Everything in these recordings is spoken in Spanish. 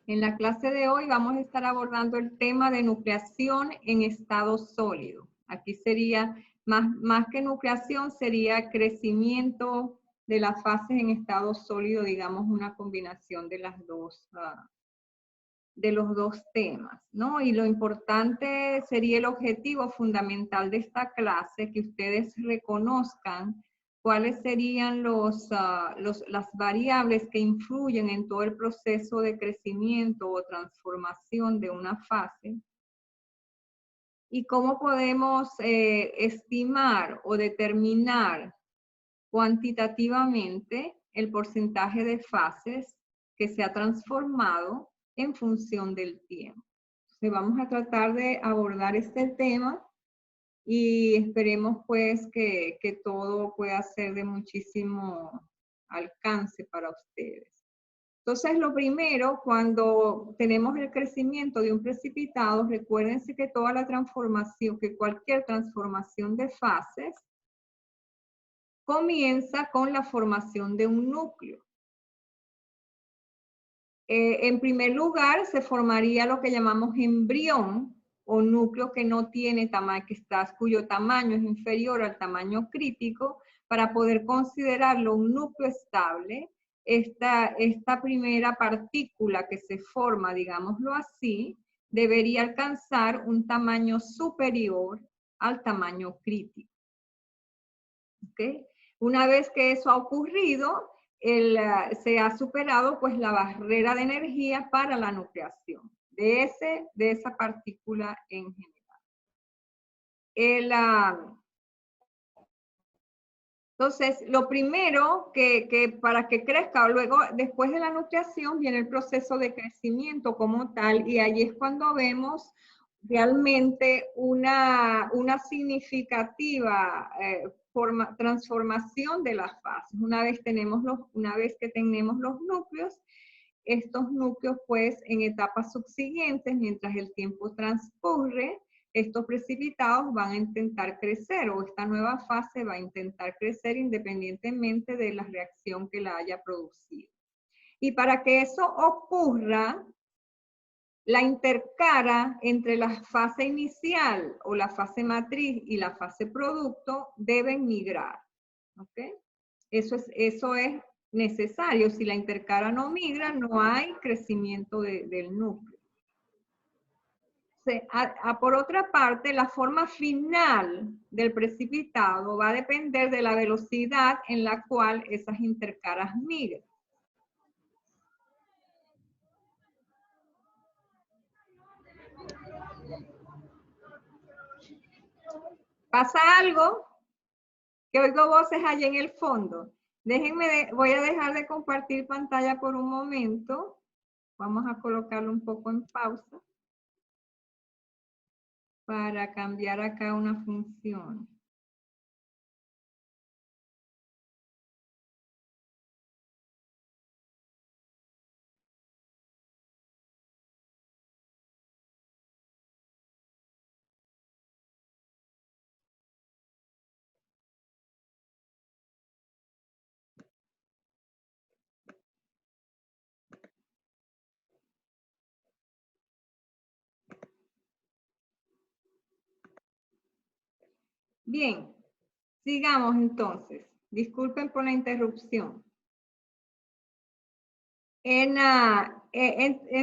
En la clase de hoy vamos a estar abordando el tema de nucleación en estado sólido. Aquí sería, más que nucleación, sería crecimiento de las fases en estado sólido, digamos una combinación de las dos, de los dos temas, ¿no? Y lo importante sería el objetivo fundamental de esta clase, que ustedes reconozcan cuáles serían las variables que influyen en todo el proceso de crecimiento o transformación de una fase y cómo podemos estimar o determinar cuantitativamente el porcentaje de fases que se ha transformado en función del tiempo. Entonces vamos a tratar de abordar este tema y esperemos pues que todo pueda ser de muchísimo alcance para ustedes. Entonces lo primero, cuando tenemos el crecimiento de un precipitado, recuérdense que toda la transformación, que cualquier transformación de fases comienza con la formación de un núcleo. En primer lugar, se formaría lo que llamamos embrión o núcleo que no tiene tamaño, cuyo tamaño es inferior al tamaño crítico. Para poder considerarlo un núcleo estable, esta primera partícula que se forma, digámoslo así, debería alcanzar un tamaño superior al tamaño crítico. ¿Okay? Una vez que eso ha ocurrido, se ha superado pues la barrera de energía para la nucleación de esa partícula en general. Entonces, lo primero que para que crezca, luego después de la nucleación viene el proceso de crecimiento como tal, y allí es cuando vemos realmente una significativa transformación de las fases. Una vez que tenemos los núcleos, estos núcleos pues en etapas subsiguientes, mientras el tiempo transcurre, estos precipitados van a intentar crecer, o esta nueva fase va a intentar crecer independientemente de la reacción que la haya producido. Y para que eso ocurra, la intercara entre la fase inicial o la fase matriz y la fase producto deben migrar. ¿Okay? Eso es necesario. Si la intercara no migra, no hay crecimiento del núcleo. Por otra parte, la forma final del precipitado va a depender de la velocidad en la cual esas intercaras migran. ¿Pasa algo? Que oigo voces allá en el fondo. Voy a dejar de compartir pantalla por un momento. Vamos a colocarlo un poco en pausa para cambiar acá una función. Bien, sigamos entonces. Disculpen por la interrupción.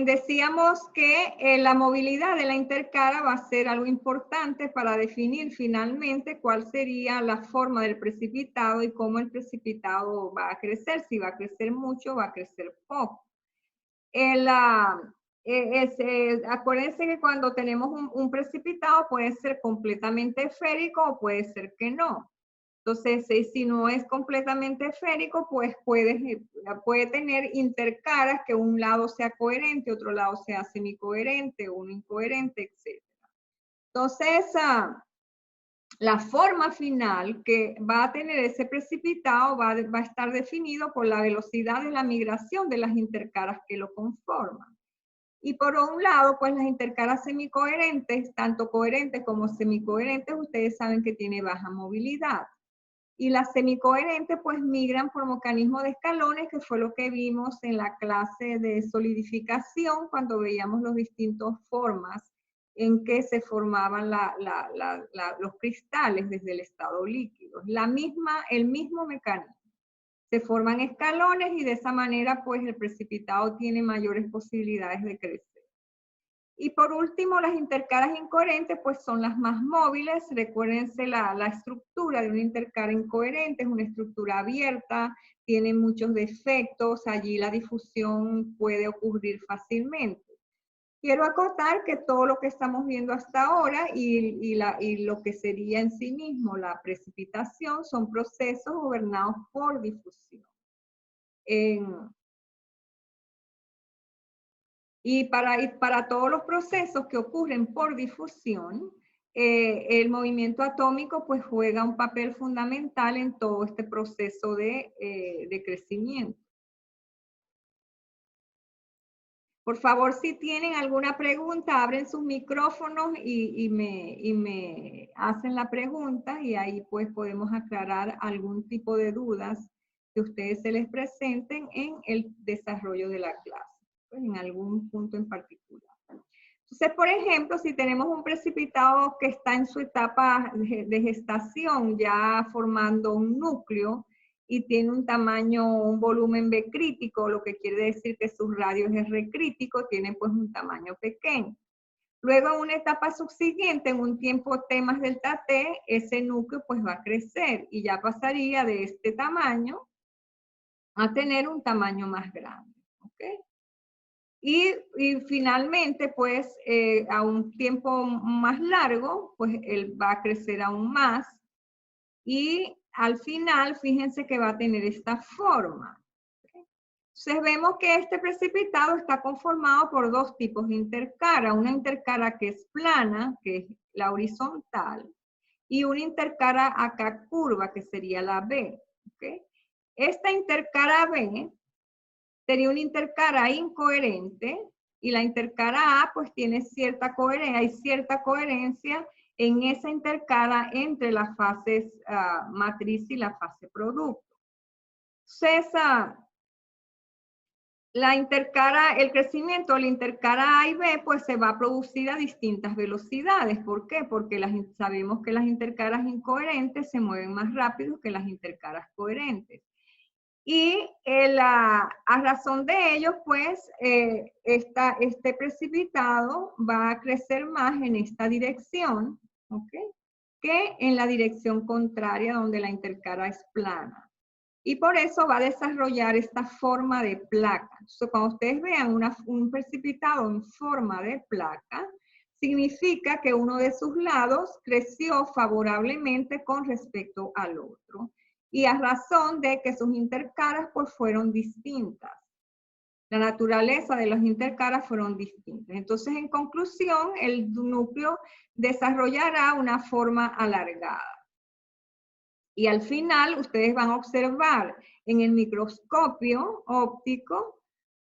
Decíamos que la movilidad de la intercara va a ser algo importante para definir finalmente cuál sería la forma del precipitado y cómo el precipitado va a crecer, si va a crecer mucho o va a crecer poco. Acuérdense que cuando tenemos un precipitado puede ser completamente esférico o puede ser que no. Entonces, si no es completamente esférico, pues puede tener intercaras que un lado sea coherente, otro lado sea semicoherente, uno incoherente, etc. Entonces, la forma final que va a tener ese precipitado va a estar definido por la velocidad de la migración de las intercaras que lo conforman. Y por un lado, pues las intercaras semicoherentes, tanto coherentes como semicoherentes, ustedes saben que tiene baja movilidad. Y las semicoherentes pues migran por mecanismo de escalones, que fue lo que vimos en la clase de solidificación cuando veíamos las distintas formas en que se formaban los cristales desde el estado líquido. El mismo mecanismo. Se forman escalones y de esa manera pues el precipitado tiene mayores posibilidades de crecer. Y por último, las intercaras incoherentes pues son las más móviles. Recuérdense la estructura de una intercara incoherente, es una estructura abierta, tiene muchos defectos, allí la difusión puede ocurrir fácilmente. Quiero acotar que todo lo que estamos viendo hasta ahora y lo que sería en sí mismo la precipitación son procesos gobernados por difusión. Y para todos los procesos que ocurren por difusión, el movimiento atómico pues juega un papel fundamental en todo este proceso de crecimiento. Por favor, si tienen alguna pregunta, abren sus micrófonos y me hacen la pregunta y ahí pues podemos aclarar algún tipo de dudas que ustedes se les presenten en el desarrollo de la clase, pues, en algún punto en particular. Entonces, por ejemplo, si tenemos un precipitado que está en su etapa de gestación, ya formando un núcleo, y tiene un tamaño, un volumen B crítico, lo que quiere decir que sus radios R crítico tienen pues un tamaño pequeño. Luego en una etapa subsiguiente, en un tiempo T más delta T, ese núcleo pues va a crecer y ya pasaría de este tamaño a tener un tamaño más grande. ¿Okay? Y finalmente, pues, a un tiempo más largo, pues él va a crecer aún más. Y al final, fíjense que va a tener esta forma. Entonces vemos que este precipitado está conformado por dos tipos de intercara. Una intercara que es plana, que es la horizontal, y una intercara acá curva, que sería la B. ¿Okay? Esta intercara B sería una intercara incoherente, y la intercara A pues tiene cierta coherencia, hay cierta coherencia en esa intercara entre las fases matriz y la fase producto. Entonces, la intercara, el crecimiento de la intercara A y B pues se va a producir a distintas velocidades. ¿Por qué? Porque sabemos que las intercaras incoherentes se mueven más rápido que las intercaras coherentes. Y a razón de ello, pues, este precipitado va a crecer más en esta dirección, ¿ok? Que en la dirección contraria donde la intercara es plana. Y por eso va a desarrollar esta forma de placa. Entonces, cuando ustedes vean un precipitado en forma de placa, significa que uno de sus lados creció favorablemente con respecto al otro. Y a razón de que sus intercaras pues fueron distintas. La naturaleza de las intercaras fueron distintas. Entonces, en conclusión, el núcleo desarrollará una forma alargada. Y al final, ustedes van a observar en el microscopio óptico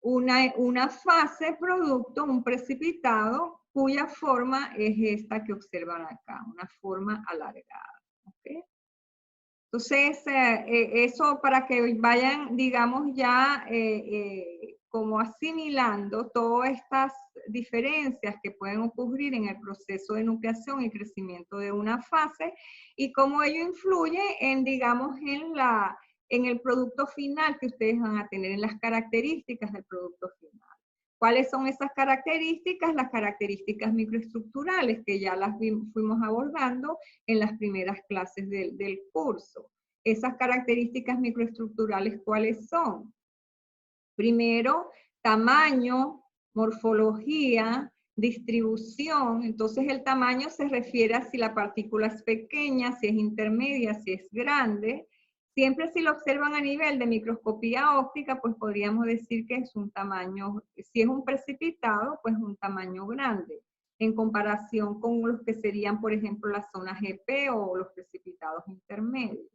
una fase producto, un precipitado, cuya forma es esta que observan acá, una forma alargada. ¿Okay? Entonces, eso para que vayan, digamos, ya como asimilando todas estas diferencias que pueden ocurrir en el proceso de nucleación y crecimiento de una fase y cómo ello influye en, digamos, en el producto final que ustedes van a tener, en las características del producto final. ¿Cuáles son esas características? Las características microestructurales que ya las fuimos abordando en las primeras clases del curso. Esas características microestructurales, ¿cuáles son? Primero, tamaño, morfología, distribución. Entonces el tamaño se refiere a si la partícula es pequeña, si es intermedia, si es grande. Siempre si lo observan a nivel de microscopía óptica, pues podríamos decir que es un tamaño, si es un precipitado, pues un tamaño grande, en comparación con los que serían, por ejemplo, la zona GP o los precipitados intermedios.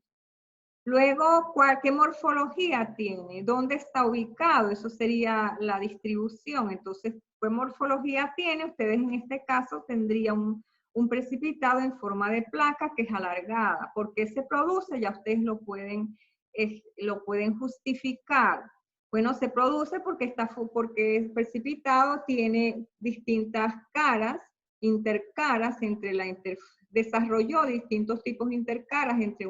Luego, ¿qué morfología tiene? ¿Dónde está ubicado? Eso sería la distribución. Entonces, ¿qué morfología tiene? Ustedes en este caso tendrían un precipitado en forma de placa que es alargada. ¿Por qué se produce? Ya ustedes lo pueden justificar. Bueno, se produce porque el precipitado tiene distintas caras, intercaras, desarrolló distintos tipos de intercaras entre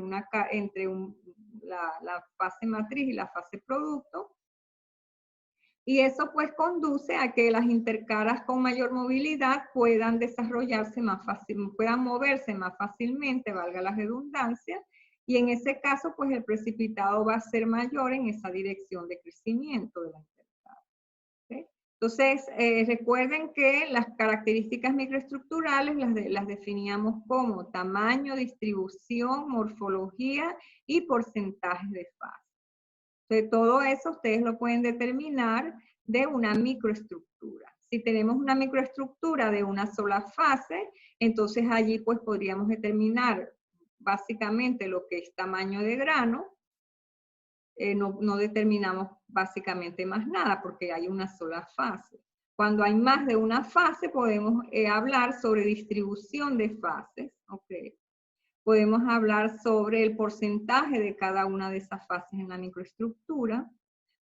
la fase matriz y la fase producto. Y eso pues conduce a que las intercaras con mayor movilidad puedan desarrollarse más fácil, puedan moverse más fácilmente, valga la redundancia, y en ese caso pues el precipitado va a ser mayor en esa dirección de crecimiento de la intercara. ¿Okay? Entonces, recuerden que las características microestructurales las definíamos como tamaño, distribución, morfología y porcentajes de fase. Entonces, todo eso ustedes lo pueden determinar de una microestructura. Si tenemos una microestructura de una sola fase, entonces allí pues podríamos determinar básicamente lo que es tamaño de grano. No determinamos básicamente más nada porque hay una sola fase. Cuando hay más de una fase podemos hablar sobre distribución de fases. Okay. Podemos hablar sobre el porcentaje de cada una de esas fases en la microestructura.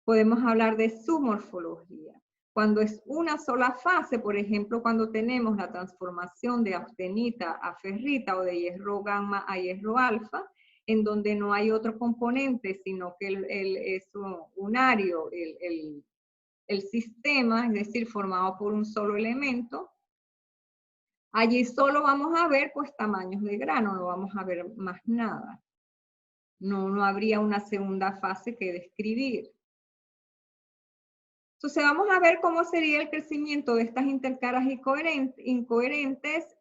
Podemos hablar de su morfología. Cuando es una sola fase, por ejemplo, cuando tenemos la transformación de austenita a ferrita o de hierro gamma a hierro alfa, en donde no hay otro componente, sino que es unario, el sistema, es decir, formado por un solo elemento, allí solo vamos a ver pues tamaños de grano, no vamos a ver más nada. No habría una segunda fase que describir. Entonces vamos a ver cómo sería el crecimiento de estas intercaras incoherentes.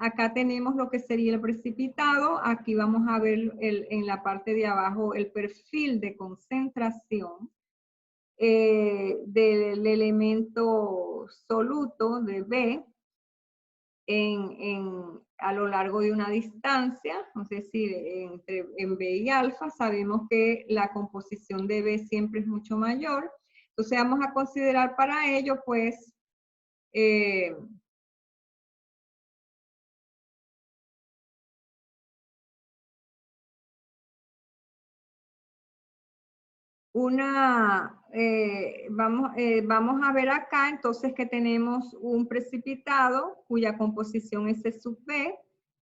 Acá tenemos lo que sería el precipitado. Aquí vamos a ver en la parte de abajo el perfil de concentración del elemento soluto de B a lo largo de una distancia, es decir, en B y alfa. Sabemos que la composición de B siempre es mucho mayor. Entonces vamos a considerar para ello, pues, vamos a ver acá entonces que tenemos un precipitado cuya composición es C sub B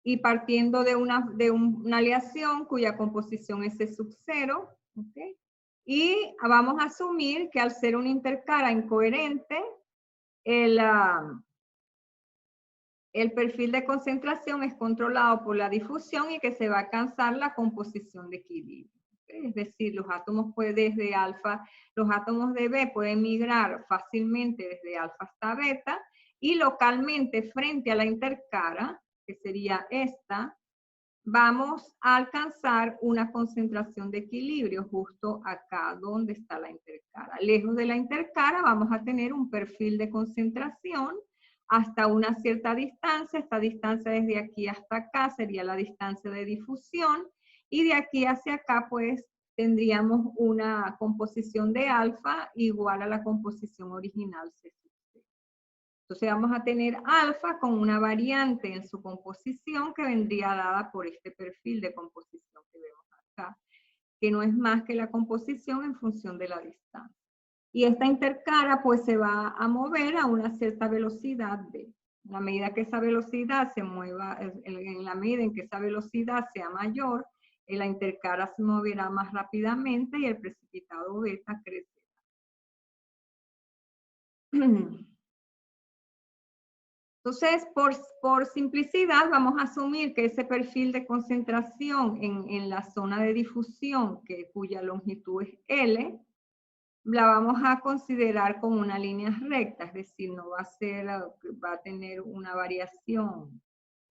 y partiendo de una aleación cuya composición es C sub 0, ¿okay? Y vamos a asumir que al ser una intercara incoherente, el perfil de concentración es controlado por la difusión y que se va a alcanzar la composición de equilibrio. ¿Okay? Es decir, los átomos los átomos de B pueden migrar fácilmente desde alfa hasta beta y localmente frente a la intercara, que sería esta, vamos a alcanzar una concentración de equilibrio justo acá donde está la intercara. Lejos de la intercara vamos a tener un perfil de concentración hasta una cierta distancia. Esta distancia desde aquí hasta acá sería la distancia de difusión y de aquí hacia acá pues tendríamos una composición de alfa igual a la composición original C. Entonces vamos a tener alfa con una variante en su composición que vendría dada por este perfil de composición que vemos acá, que no es más que la composición en función de la distancia. Y esta intercara pues se va a mover a una cierta velocidad d. En la medida que esa velocidad se mueva, en la medida en que esa velocidad sea mayor, la intercara se moverá más rápidamente y el precipitado beta crecerá. Entonces, por simplicidad, vamos a asumir que ese perfil de concentración en la zona de difusión, cuya longitud es L, la vamos a considerar como una línea recta, es decir, no va a tener una variación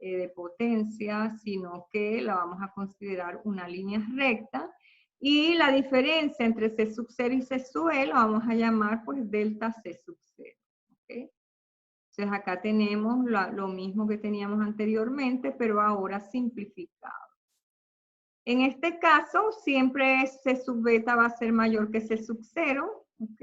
de potencia, sino que la vamos a considerar una línea recta. Y la diferencia entre C sub 0 y C sub E la vamos a llamar pues delta C sub 0. ¿Okay? Entonces acá tenemos lo mismo que teníamos anteriormente, pero ahora simplificado. En este caso, siempre C sub beta va a ser mayor que C sub 0, ¿ok?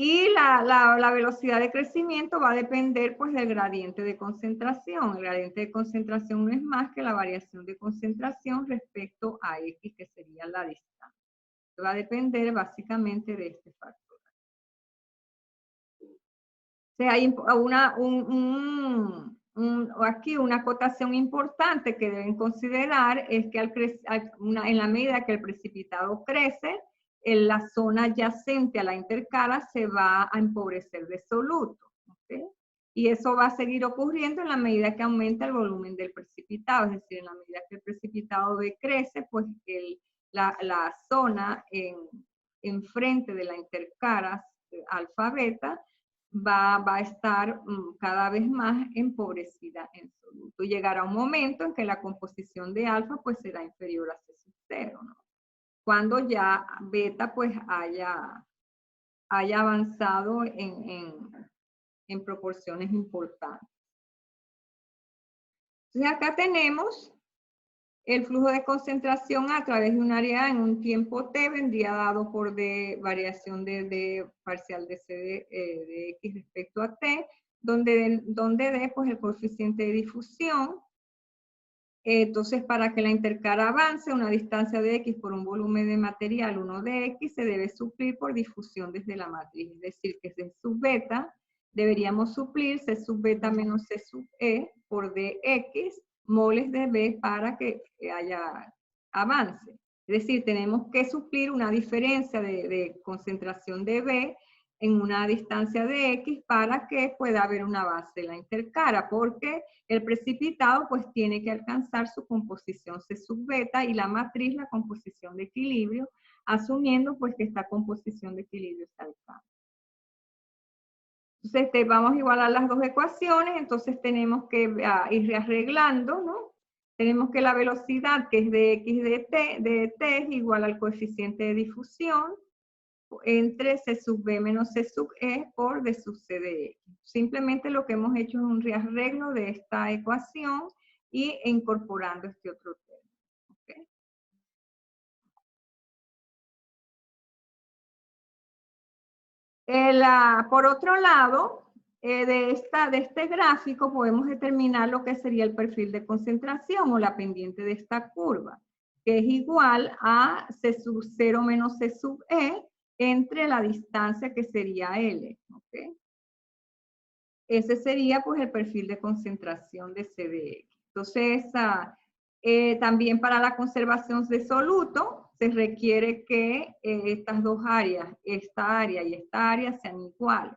Y la velocidad de crecimiento va a depender pues del gradiente de concentración. El gradiente de concentración no es más que la variación de concentración respecto a X, que sería la distancia. Va a depender básicamente de este factor. O sea, hay aquí una acotación importante que deben considerar es que en la medida que el precipitado crece, en la zona adyacente a la intercala se va a empobrecer de soluto. ¿Okay? Y eso va a seguir ocurriendo en la medida que aumenta el volumen del precipitado, es decir, en la medida que el precipitado B crece, pues la zona enfrente de la intercala alfa-beta va a estar cada vez más empobrecida en soluto. Llegará un momento en que la composición de alfa pues será inferior a C sub 0, ¿no? Cuando ya beta pues haya avanzado en proporciones importantes. Entonces acá tenemos el flujo de concentración a través de un área en un tiempo t vendría dado por variación de parcial de c de x respecto a t, donde d pues el coeficiente de difusión. Entonces, para que la intercala avance una distancia de x por un volumen de material 1 de x, se debe suplir por difusión desde la matriz. Es decir, que C sub beta deberíamos suplir C sub beta menos C sub e por dx moles de B para que haya avance. Es decir, tenemos que suplir una diferencia de concentración de B en una distancia de X para que pueda haber una base en la intercala, porque el precipitado pues tiene que alcanzar su composición C sub beta y la matriz la composición de equilibrio, asumiendo pues que esta composición de equilibrio se alcanza. Entonces vamos a igualar las dos ecuaciones, entonces tenemos que ir rearreglando, ¿no? Tenemos que la velocidad que es de x de t es igual al coeficiente de difusión entre C sub B menos C sub E por D sub C de X. Simplemente lo que hemos hecho es un rearreglo de esta ecuación y incorporando este otro término. ¿Okay? Por otro lado, de este gráfico podemos determinar lo que sería el perfil de concentración o la pendiente de esta curva, que es igual a C sub 0 menos C sub E entre la distancia que sería L. ¿Okay? Ese sería pues el perfil de concentración de CDX. Entonces, también para la conservación de soluto se requiere que estas dos áreas, esta área y esta área, sean iguales.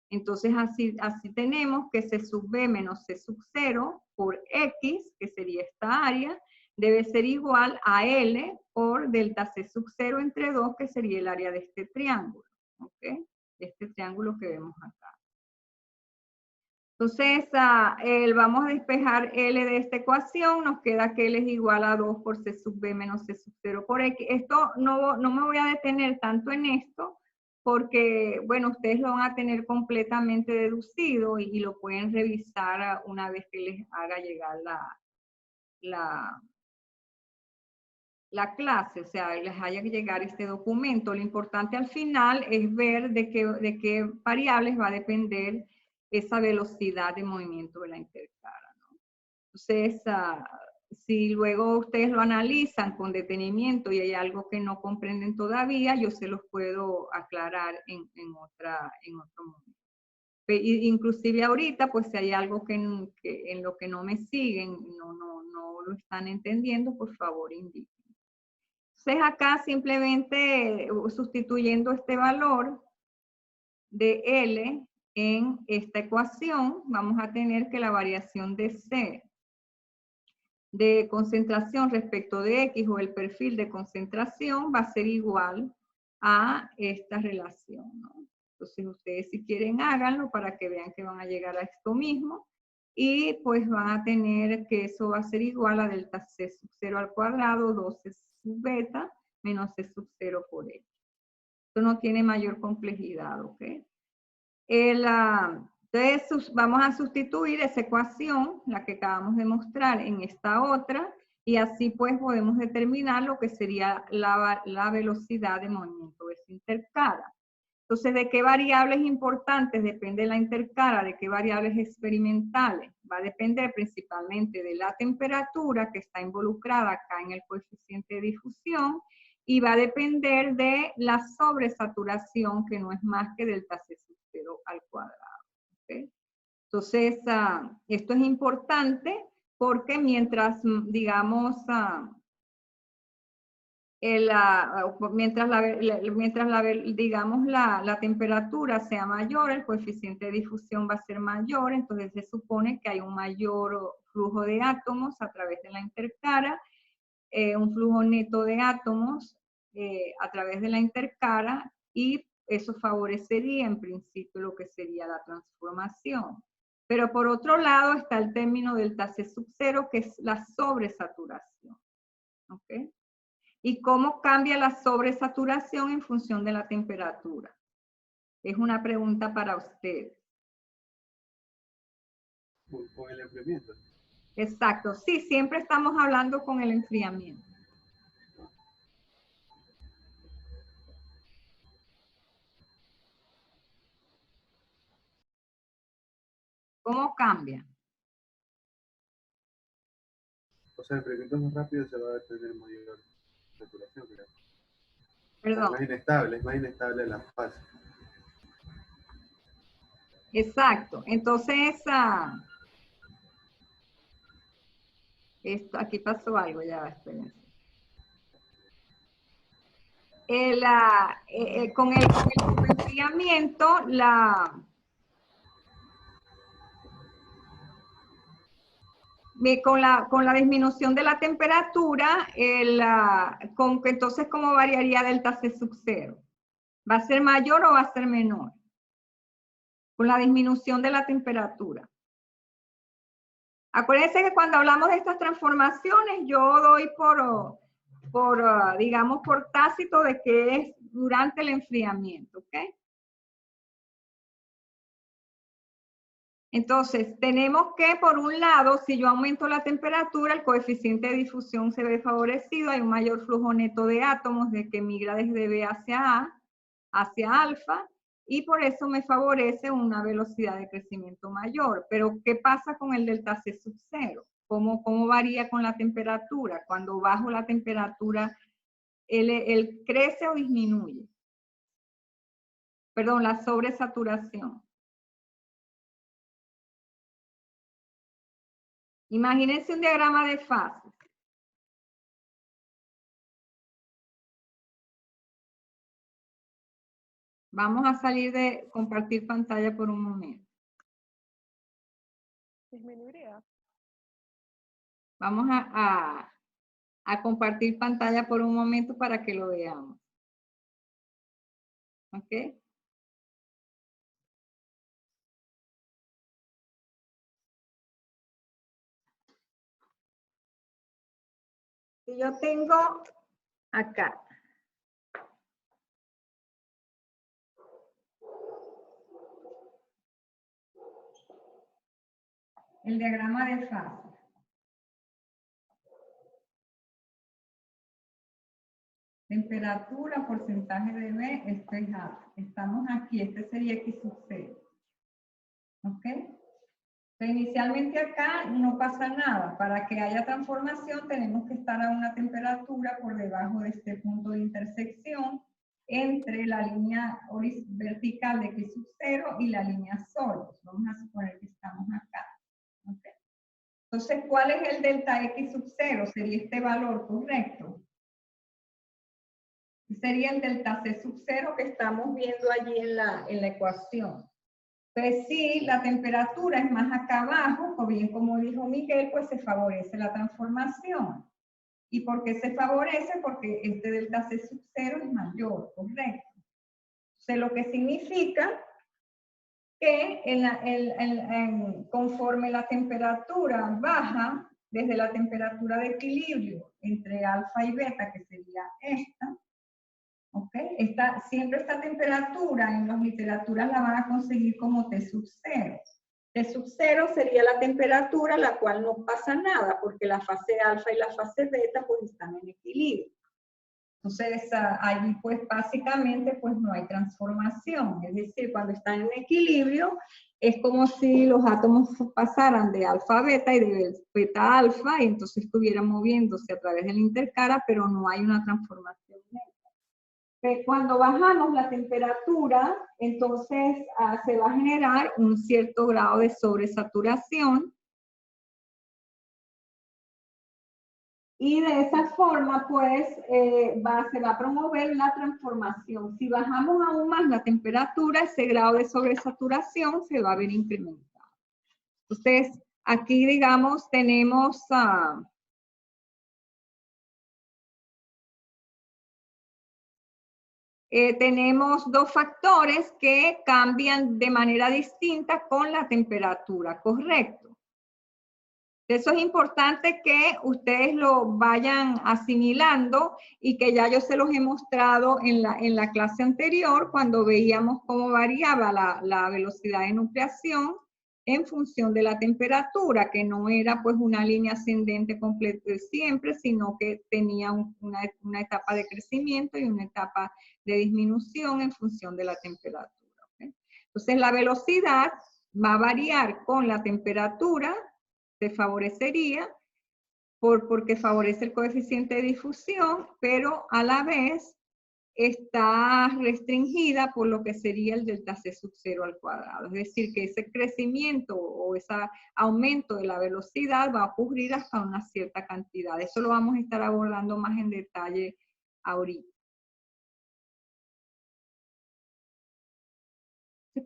Entonces, así tenemos que C sub B menos C sub 0 por X, que sería esta área, debe ser igual a L por delta C sub 0 entre 2, que sería el área de este triángulo. ¿Okay? Este triángulo que vemos acá. Entonces, vamos a despejar L de esta ecuación, nos queda que L es igual a 2 por C sub B menos C sub 0 por X. Esto no me voy a detener tanto en esto, porque, bueno, ustedes lo van a tener completamente deducido y lo pueden revisar una vez que les haga llegar la clase, o sea, les haya que llegar este documento. Lo importante al final es ver de qué variables va a depender esa velocidad de movimiento de la intercala, ¿no? Entonces, si luego ustedes lo analizan con detenimiento y hay algo que no comprenden todavía, yo se los puedo aclarar en otro momento. Inclusive ahorita, pues si hay algo en lo que no me siguen, no lo están entendiendo, por favor indiquen. Entonces acá simplemente sustituyendo este valor de L en esta ecuación, vamos a tener que la variación de C de concentración respecto de X o el perfil de concentración va a ser igual a esta relación, ¿no? Entonces ustedes si quieren háganlo para que vean que van a llegar a esto mismo y pues van a tener que eso va a ser igual a delta C sub 0 al cuadrado 2C sub beta menos C sub 0 por X. Esto no tiene mayor complejidad, ¿ok? Entonces vamos a sustituir esa ecuación, la que acabamos de mostrar, en esta otra, y así pues podemos determinar lo que sería la velocidad de movimiento de esa intercala. Entonces, ¿de qué variables importantes depende la intercara? ¿De qué variables experimentales? Va a depender principalmente de la temperatura que está involucrada acá en el coeficiente de difusión y va a depender de la sobresaturación, que no es más que delta C sub 0 al cuadrado. ¿Okay? Entonces, esto es importante porque mientras, digamos, digamos, la temperatura sea mayor, el coeficiente de difusión va a ser mayor, entonces se supone que hay un mayor flujo de átomos a través de la intercara, un flujo neto de átomos a través de la intercara, y eso favorecería en principio lo que sería la transformación. Pero por otro lado está el término delta C sub 0, que es la sobresaturación. ¿Ok? ¿Y cómo cambia la sobresaturación en función de la temperatura? Es una pregunta para ustedes. Con el enfriamiento. Exacto, sí, siempre estamos hablando con el enfriamiento. ¿Cómo cambia? O sea, el enfriamiento es más rápido, se va a tener mayor saturación, creo. Perdón. Es más inestable la fase. Exacto, entonces, esto, aquí pasó algo, ya, espérense. Con el enfriamiento, con la disminución de la temperatura, entonces, ¿cómo variaría delta C sub 0? ¿Va a ser mayor o va a ser menor? Con la disminución de la temperatura. Acuérdense que cuando hablamos de estas transformaciones, yo doy digamos, por tácito de que es durante el enfriamiento, ¿ok? Entonces, tenemos que, por un lado, si yo aumento la temperatura, el coeficiente de difusión se ve favorecido, hay un mayor flujo neto de átomos de que migra desde B hacia A, hacia alfa, y por eso me favorece una velocidad de crecimiento mayor. Pero, ¿qué pasa con el delta C sub 0? ¿Cómo varía con la temperatura? Cuando bajo la temperatura, ¿él crece o disminuye? Perdón, la sobresaturación. Imagínense un diagrama de fases. Vamos a salir de compartir pantalla por un momento. Disminuiría. Vamos a compartir pantalla por un momento para que lo veamos. ¿Ok? Si yo tengo acá el diagrama de fase. Temperatura, porcentaje de B, esto es A. Estamos aquí, este sería X sub 0. ¿Ok? Entonces, inicialmente acá no pasa nada. Para que haya transformación tenemos que estar a una temperatura por debajo de este punto de intersección entre la línea vertical de X sub 0 y la línea solos. Vamos a suponer que estamos acá. ¿Ok? Entonces, ¿cuál es el delta X sub 0? Sería este valor, ¿correcto? Sería el delta C sub 0 que estamos viendo allí en la ecuación. Entonces, si la temperatura es más acá abajo, o bien como dijo Miguel, pues se favorece la transformación. ¿Y por qué se favorece? Porque este delta C sub 0 es mayor, ¿correcto? Entonces, lo que significa que conforme la temperatura baja, desde la temperatura de equilibrio entre alfa y beta, que sería esta, ¿ok? Siempre esta temperatura en las literaturas la van a conseguir como T sub 0. T sub 0 sería la temperatura a la cual no pasa nada, porque la fase alfa y la fase beta pues están en equilibrio. Entonces, allí pues básicamente pues no hay transformación. Es decir, cuando están en equilibrio, es como si los átomos pasaran de alfa a beta y de beta a alfa, y entonces estuvieran moviéndose a través del intercara, pero no hay una transformación. Cuando bajamos la temperatura, entonces se va a generar un cierto grado de sobresaturación. Y de esa forma, pues, se va a promover la transformación. Si bajamos aún más la temperatura, ese grado de sobresaturación se va a ver incrementado. Entonces, aquí, digamos, tenemos tenemos dos factores que cambian de manera distinta con la temperatura, ¿correcto? Eso es importante que ustedes lo vayan asimilando y que ya yo se los he mostrado en la clase anterior cuando veíamos cómo variaba la velocidad de nucleación en función de la temperatura, que no era pues una línea ascendente completa siempre, sino que tenía una etapa de crecimiento y una etapa de disminución en función de la temperatura. ¿Okay? Entonces la velocidad va a variar con la temperatura, se favorecería porque favorece el coeficiente de difusión, pero a la vez está restringida por lo que sería el delta C sub 0 al cuadrado. Es decir, que ese crecimiento o ese aumento de la velocidad va a ocurrir hasta una cierta cantidad. Eso lo vamos a estar abordando más en detalle ahorita.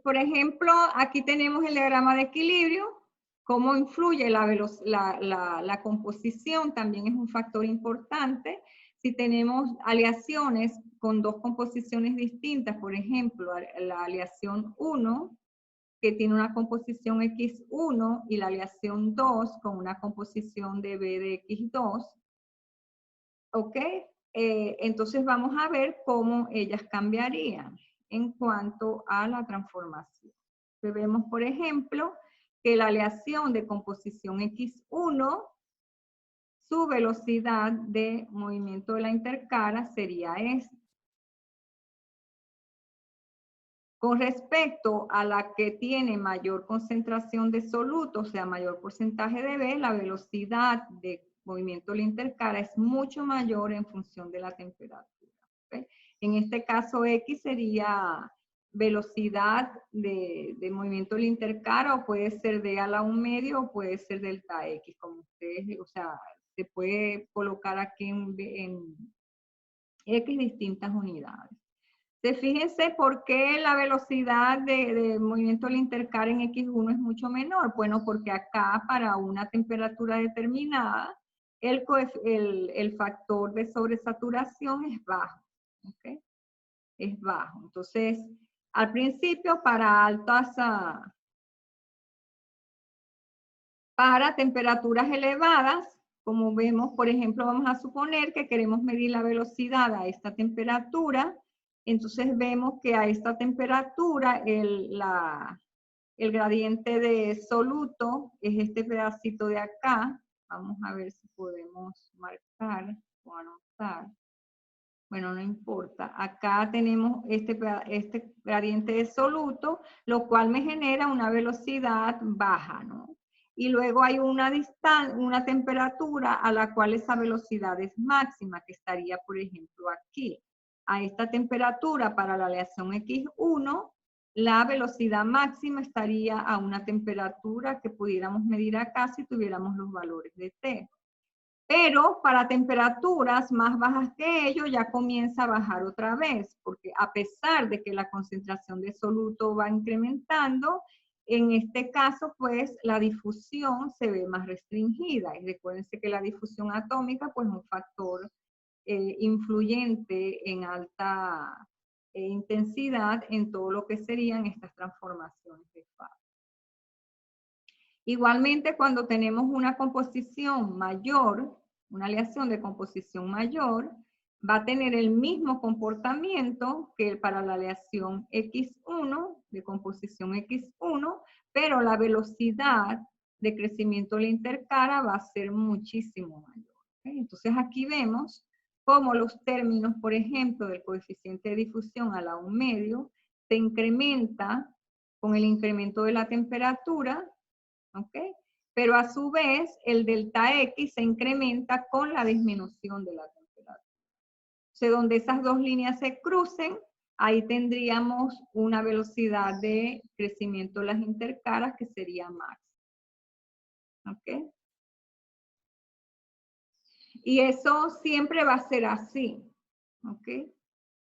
Por ejemplo, aquí tenemos el diagrama de equilibrio. Cómo influye la composición también es un factor importante. Si tenemos aleaciones con dos composiciones distintas, por ejemplo, la aleación 1, que tiene una composición X1, y la aleación 2 con una composición de B de X2, ¿ok? Entonces vamos a ver cómo ellas cambiarían en cuanto a la transformación. Vemos, por ejemplo, que la aleación de composición X1, su velocidad de movimiento de la intercara sería esta. Con respecto a la que tiene mayor concentración de soluto, o sea, mayor porcentaje de B, la velocidad de movimiento de la intercara es mucho mayor en función de la temperatura. ¿Okay? En este caso, X sería velocidad de movimiento del intercara, o puede ser D a la 1 medio, o puede ser delta X, como ustedes, o sea, se puede colocar aquí en X distintas unidades. Fíjense por qué la velocidad de movimiento del intercara en X1 es mucho menor. Bueno, porque acá para una temperatura determinada, el factor de sobresaturación es bajo. ¿Okay? Es bajo. Entonces, al principio, para temperaturas elevadas, como vemos, por ejemplo, vamos a suponer que queremos medir la velocidad a esta temperatura. Entonces vemos que a esta temperatura el gradiente de soluto es este pedacito de acá. Vamos a ver si podemos marcar o anotar. Bueno, no importa. Acá tenemos este gradiente de soluto, lo cual me genera una velocidad baja, ¿no? Y luego hay una temperatura a la cual esa velocidad es máxima, que estaría, por ejemplo, aquí. A esta temperatura para la aleación X1, la velocidad máxima estaría a una temperatura que pudiéramos medir acá si tuviéramos los valores de T. Pero para temperaturas más bajas que ello ya comienza a bajar otra vez, porque a pesar de que la concentración de soluto va incrementando, en este caso pues la difusión se ve más restringida. Y recuérdense que la difusión atómica pues es un factor influyente en alta intensidad en todo lo que serían estas transformaciones de fase. Igualmente, cuando tenemos una composición mayor, una aleación de composición mayor, va a tener el mismo comportamiento que para la aleación X1, de composición X1, pero la velocidad de crecimiento de la intercara va a ser muchísimo mayor. ¿Okay? Entonces aquí vemos como los términos, por ejemplo, del coeficiente de difusión a la 1/2 se incrementa con el incremento de la temperatura, ¿ok? Pero a su vez el delta X se incrementa con la disminución de la temperatura. O sea, donde esas dos líneas se crucen, ahí tendríamos una velocidad de crecimiento de las intercaras que sería max. ¿Ok? Y eso siempre va a ser así. ¿Ok?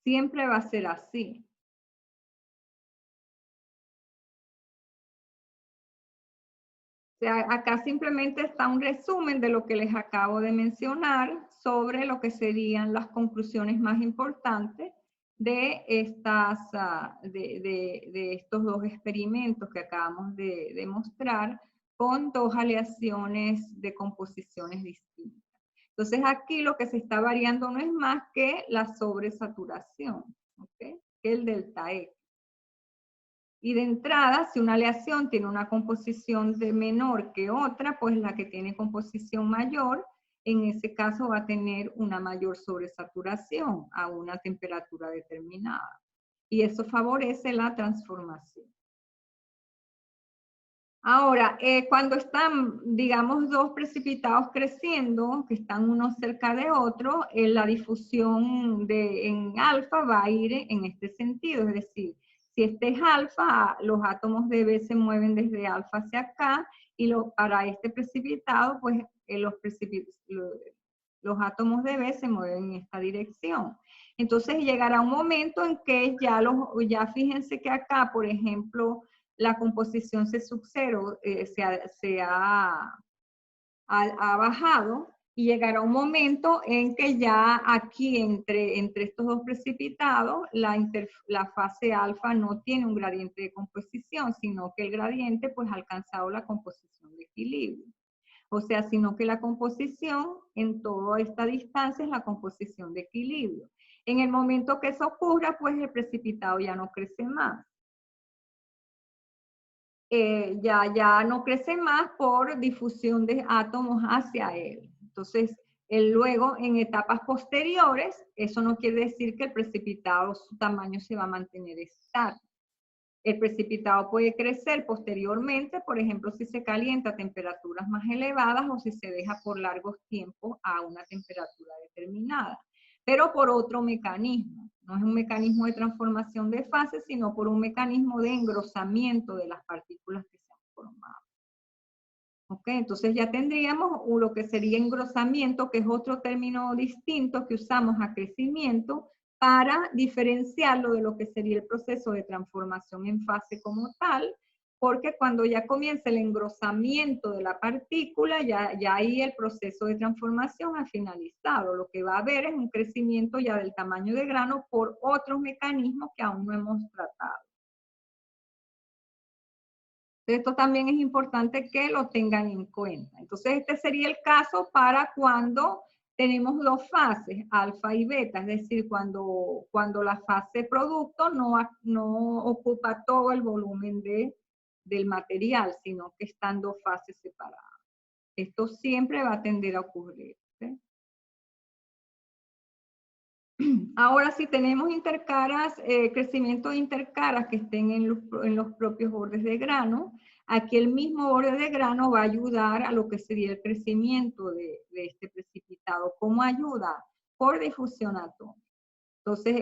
Siempre va a ser así. O sea, acá simplemente está un resumen de lo que les acabo de mencionar sobre lo que serían las conclusiones más importantes de, de estos dos experimentos que acabamos de demostrar con dos aleaciones de composiciones distintas. Entonces aquí lo que se está variando no es más que la sobresaturación, ¿ok? Que el delta X. Y de entrada, si una aleación tiene una composición de menor que otra, pues la que tiene composición mayor, en ese caso va a tener una mayor sobresaturación a una temperatura determinada. Y eso favorece la transformación. Ahora, cuando están, digamos, dos precipitados creciendo, que están uno cerca de otro, la difusión en alfa va a ir en este sentido, es decir, si este es alfa, los átomos de B se mueven desde alfa hacia acá, y para este precipitado, pues los átomos de B se mueven en esta dirección. Entonces llegará un momento en que ya fíjense que acá, por ejemplo, la composición C sub 0 ha bajado, y llegará un momento en que ya aquí entre estos dos precipitados la fase alfa no tiene un gradiente de composición, sino que el gradiente pues ha alcanzado la composición de equilibrio. O sea, sino que la composición en toda esta distancia es la composición de equilibrio. En el momento que eso ocurra, pues el precipitado ya no crece más. Ya no crece más por difusión de átomos hacia él. Entonces, luego en etapas posteriores, eso no quiere decir que el precipitado, su tamaño se va a mantener estático. El precipitado puede crecer posteriormente, por ejemplo, si se calienta a temperaturas más elevadas o si se deja por largos tiempos a una temperatura determinada, pero por otro mecanismo. No es un mecanismo de transformación de fase, sino por un mecanismo de engrosamiento de las partículas que se han formado. ¿Ok? Entonces ya tendríamos lo que sería engrosamiento, que es otro término distinto que usamos a crecimiento para diferenciarlo de lo que sería el proceso de transformación en fase como tal, porque cuando ya comienza el engrosamiento de la partícula, ya ahí el proceso de transformación ha finalizado. Lo que va a haber es un crecimiento ya del tamaño de grano por otros mecanismos que aún no hemos tratado. Esto también es importante que lo tengan en cuenta. Entonces, este sería el caso para cuando tenemos dos fases, alfa y beta, es decir, cuando la fase producto no ocupa todo el volumen del material, sino que están dos fases separadas. Esto siempre va a tender a ocurrir. ¿Sí? Ahora, si tenemos intercaras, crecimiento de intercaras que estén en los propios bordes de grano, aquí el mismo borde de grano va a ayudar a lo que sería el crecimiento de este precipitado. ¿Cómo ayuda? Por difusión atómica. Entonces,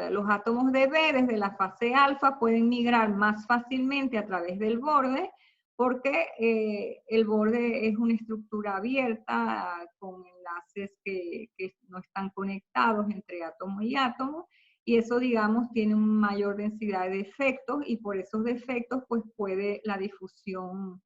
los átomos de B desde la fase alfa pueden migrar más fácilmente a través del borde, porque el borde es una estructura abierta con enlaces que no están conectados entre átomo y átomo, y eso, digamos, tiene una mayor densidad de defectos, y por esos defectos pues puede la difusión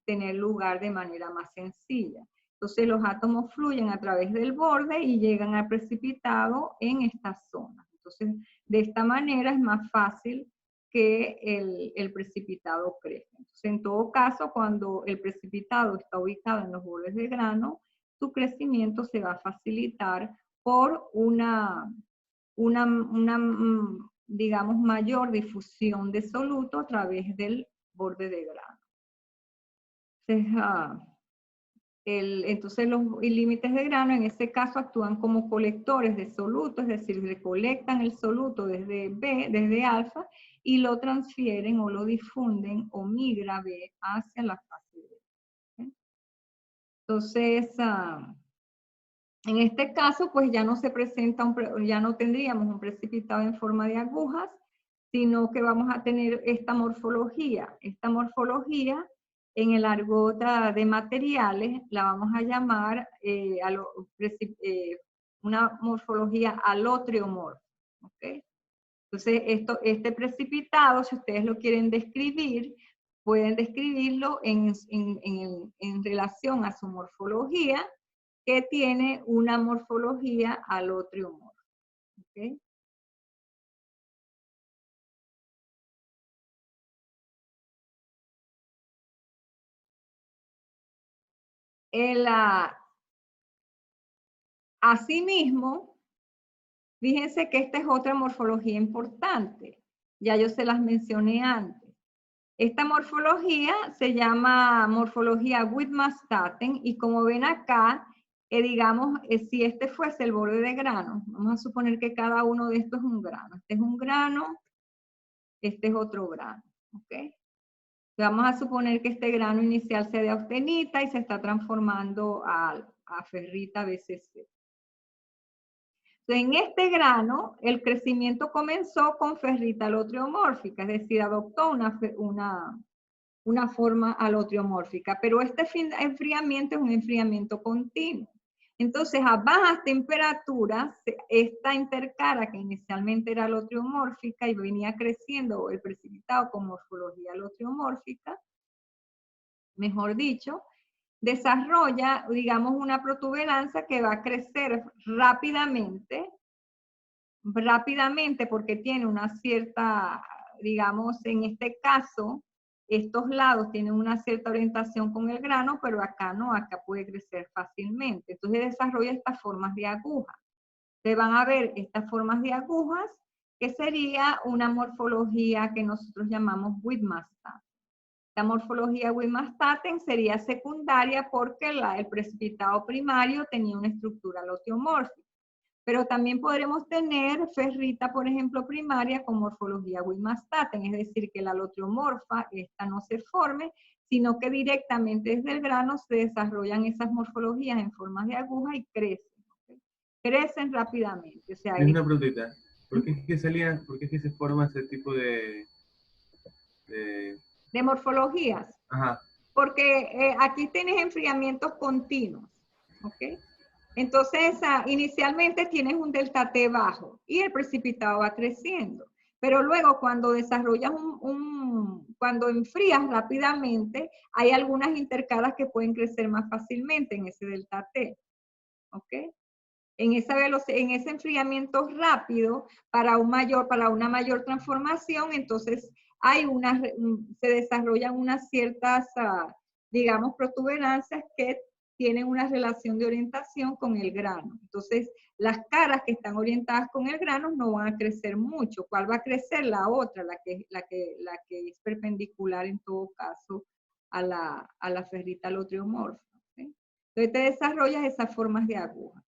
tener lugar de manera más sencilla. Entonces los átomos fluyen a través del borde y llegan al precipitado en esta zona. Entonces, de esta manera es más fácil que el precipitado crezca. Entonces, en todo caso, cuando el precipitado está ubicado en los bordes de grano, su crecimiento se va a facilitar por una digamos, mayor difusión de soluto a través del borde de grano. Entonces, Entonces los límites de grano en este caso actúan como colectores de soluto, es decir, recolectan el soluto desde B, desde alfa, y lo transfieren o lo difunden o migra B hacia la fase B. ¿Okay? Entonces, en este caso, pues ya no se presenta, ya no tendríamos un precipitado en forma de agujas, sino que vamos a tener esta morfología. Esta morfología, en el argot de materiales, la vamos a llamar una morfología alotriomorfa. ¿Okay? Entonces, este precipitado, si ustedes lo quieren describir, pueden describirlo en relación a su morfología, que tiene una morfología alotriomorfa. ¿Okay? Asimismo, fíjense que esta es otra morfología importante. Ya yo se las mencioné antes. Esta morfología se llama morfología Widmann-Staten y como ven acá, digamos, si este fuese el borde de grano, vamos a suponer que cada uno de estos es un grano. Este es un grano, este es otro grano. ¿Ok? Vamos a suponer que este grano inicial sea de austenita y se está transformando a ferrita BCC. En este grano, el crecimiento comenzó con ferrita alotriomórfica, es decir, adoptó una forma alotriomórfica, pero este enfriamiento es un enfriamiento continuo. Entonces, a bajas temperaturas, esta intercara, que inicialmente era alotriomórfica y venía creciendo el precipitado con morfología alotriomórfica, mejor dicho, desarrolla, digamos, una protuberancia que va a crecer rápidamente porque tiene una cierta, digamos, en este caso, estos lados tienen una cierta orientación con el grano, pero acá no, acá puede crecer fácilmente. Entonces desarrolla estas formas de aguja. Se van a ver estas formas de agujas, que sería una morfología que nosotros llamamos Widmann-Staten. La morfología Widmann-Staten sería secundaria porque el precipitado primario tenía una estructura alotiomórfica. Pero también podremos tener ferrita, por ejemplo, primaria con morfología Widmann-Staten, es decir, que la alotriomorfa, esta no se forme, sino que directamente desde el grano se desarrollan esas morfologías en formas de aguja y crecen. ¿Okay? Crecen rápidamente. O sea, es una preguntita. ¿Por qué es que se forma ese tipo de morfologías? Ajá. Porque aquí tienes enfriamientos continuos. ¿Ok? Entonces, inicialmente tienes un delta T bajo y el precipitado va creciendo. Pero luego cuando desarrollas cuando enfrías rápidamente, hay algunas intercalas que pueden crecer más fácilmente en ese delta T. ¿Ok? En ese enfriamiento rápido, para una mayor transformación, entonces se desarrollan unas ciertas, digamos, protuberancias que tienen una relación de orientación con el grano. Entonces, las caras que están orientadas con el grano no van a crecer mucho. ¿Cuál va a crecer? La otra, la que es perpendicular en todo caso a la ferrita alotriomorfa. ¿Sí? Entonces, te desarrollas esas formas de aguja.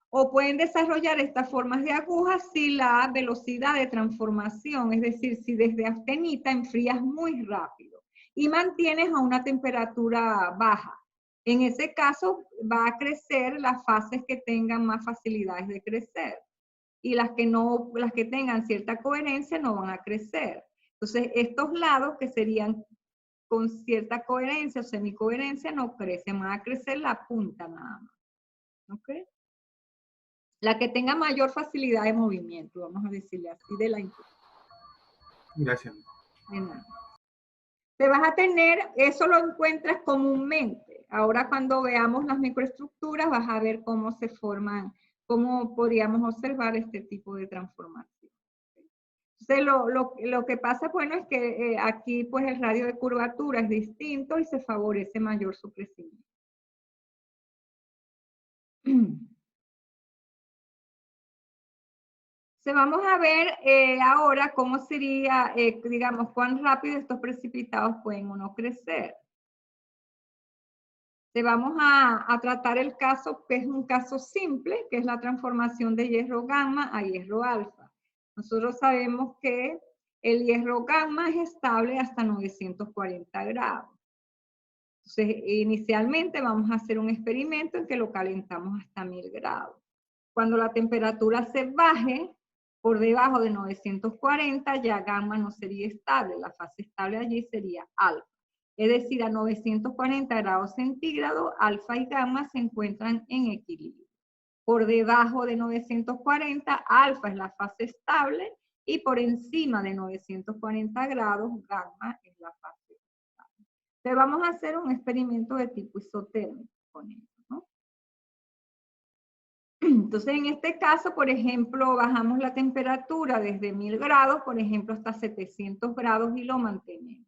O pueden desarrollar estas formas de agujas si la velocidad de transformación, es decir, si desde austenita enfrías muy rápido y mantienes a una temperatura baja. En ese caso va a crecer las fases que tengan más facilidades de crecer y las que tengan cierta coherencia no van a crecer. Entonces, estos lados que serían con cierta coherencia o semicoherencia no crecen, van a crecer la punta nada más. ¿Ok? La que tenga mayor facilidad de movimiento, vamos a decirle así, de la industria. Gracias. De nada. Te vas a tener, eso lo encuentras comúnmente. Ahora cuando veamos las microestructuras vas a ver cómo se forman, cómo podríamos observar este tipo de transformación. Entonces lo que pasa, bueno, es que aquí pues el radio de curvatura es distinto y se favorece mayor su crecimiento. Vamos a ver ahora cómo sería, digamos, cuán rápido estos precipitados pueden o no crecer. Vamos a tratar el caso, que es un caso simple, que es la transformación de hierro gamma a hierro alfa. Nosotros sabemos que el hierro gamma es estable hasta 940 grados. Entonces, inicialmente vamos a hacer un experimento en que lo calentamos hasta 1000 grados. Cuando la temperatura se baje por debajo de 940, ya gamma no sería estable. La fase estable allí sería alfa. Es decir, a 940 grados centígrados, alfa y gamma se encuentran en equilibrio. Por debajo de 940, alfa es la fase estable y por encima de 940 grados, gamma es la fase estable. Entonces vamos a hacer un experimento de tipo isotérmico con esto, ¿no? Entonces en este caso, por ejemplo, bajamos la temperatura desde 1000 grados, por ejemplo, hasta 700 grados y lo mantenemos.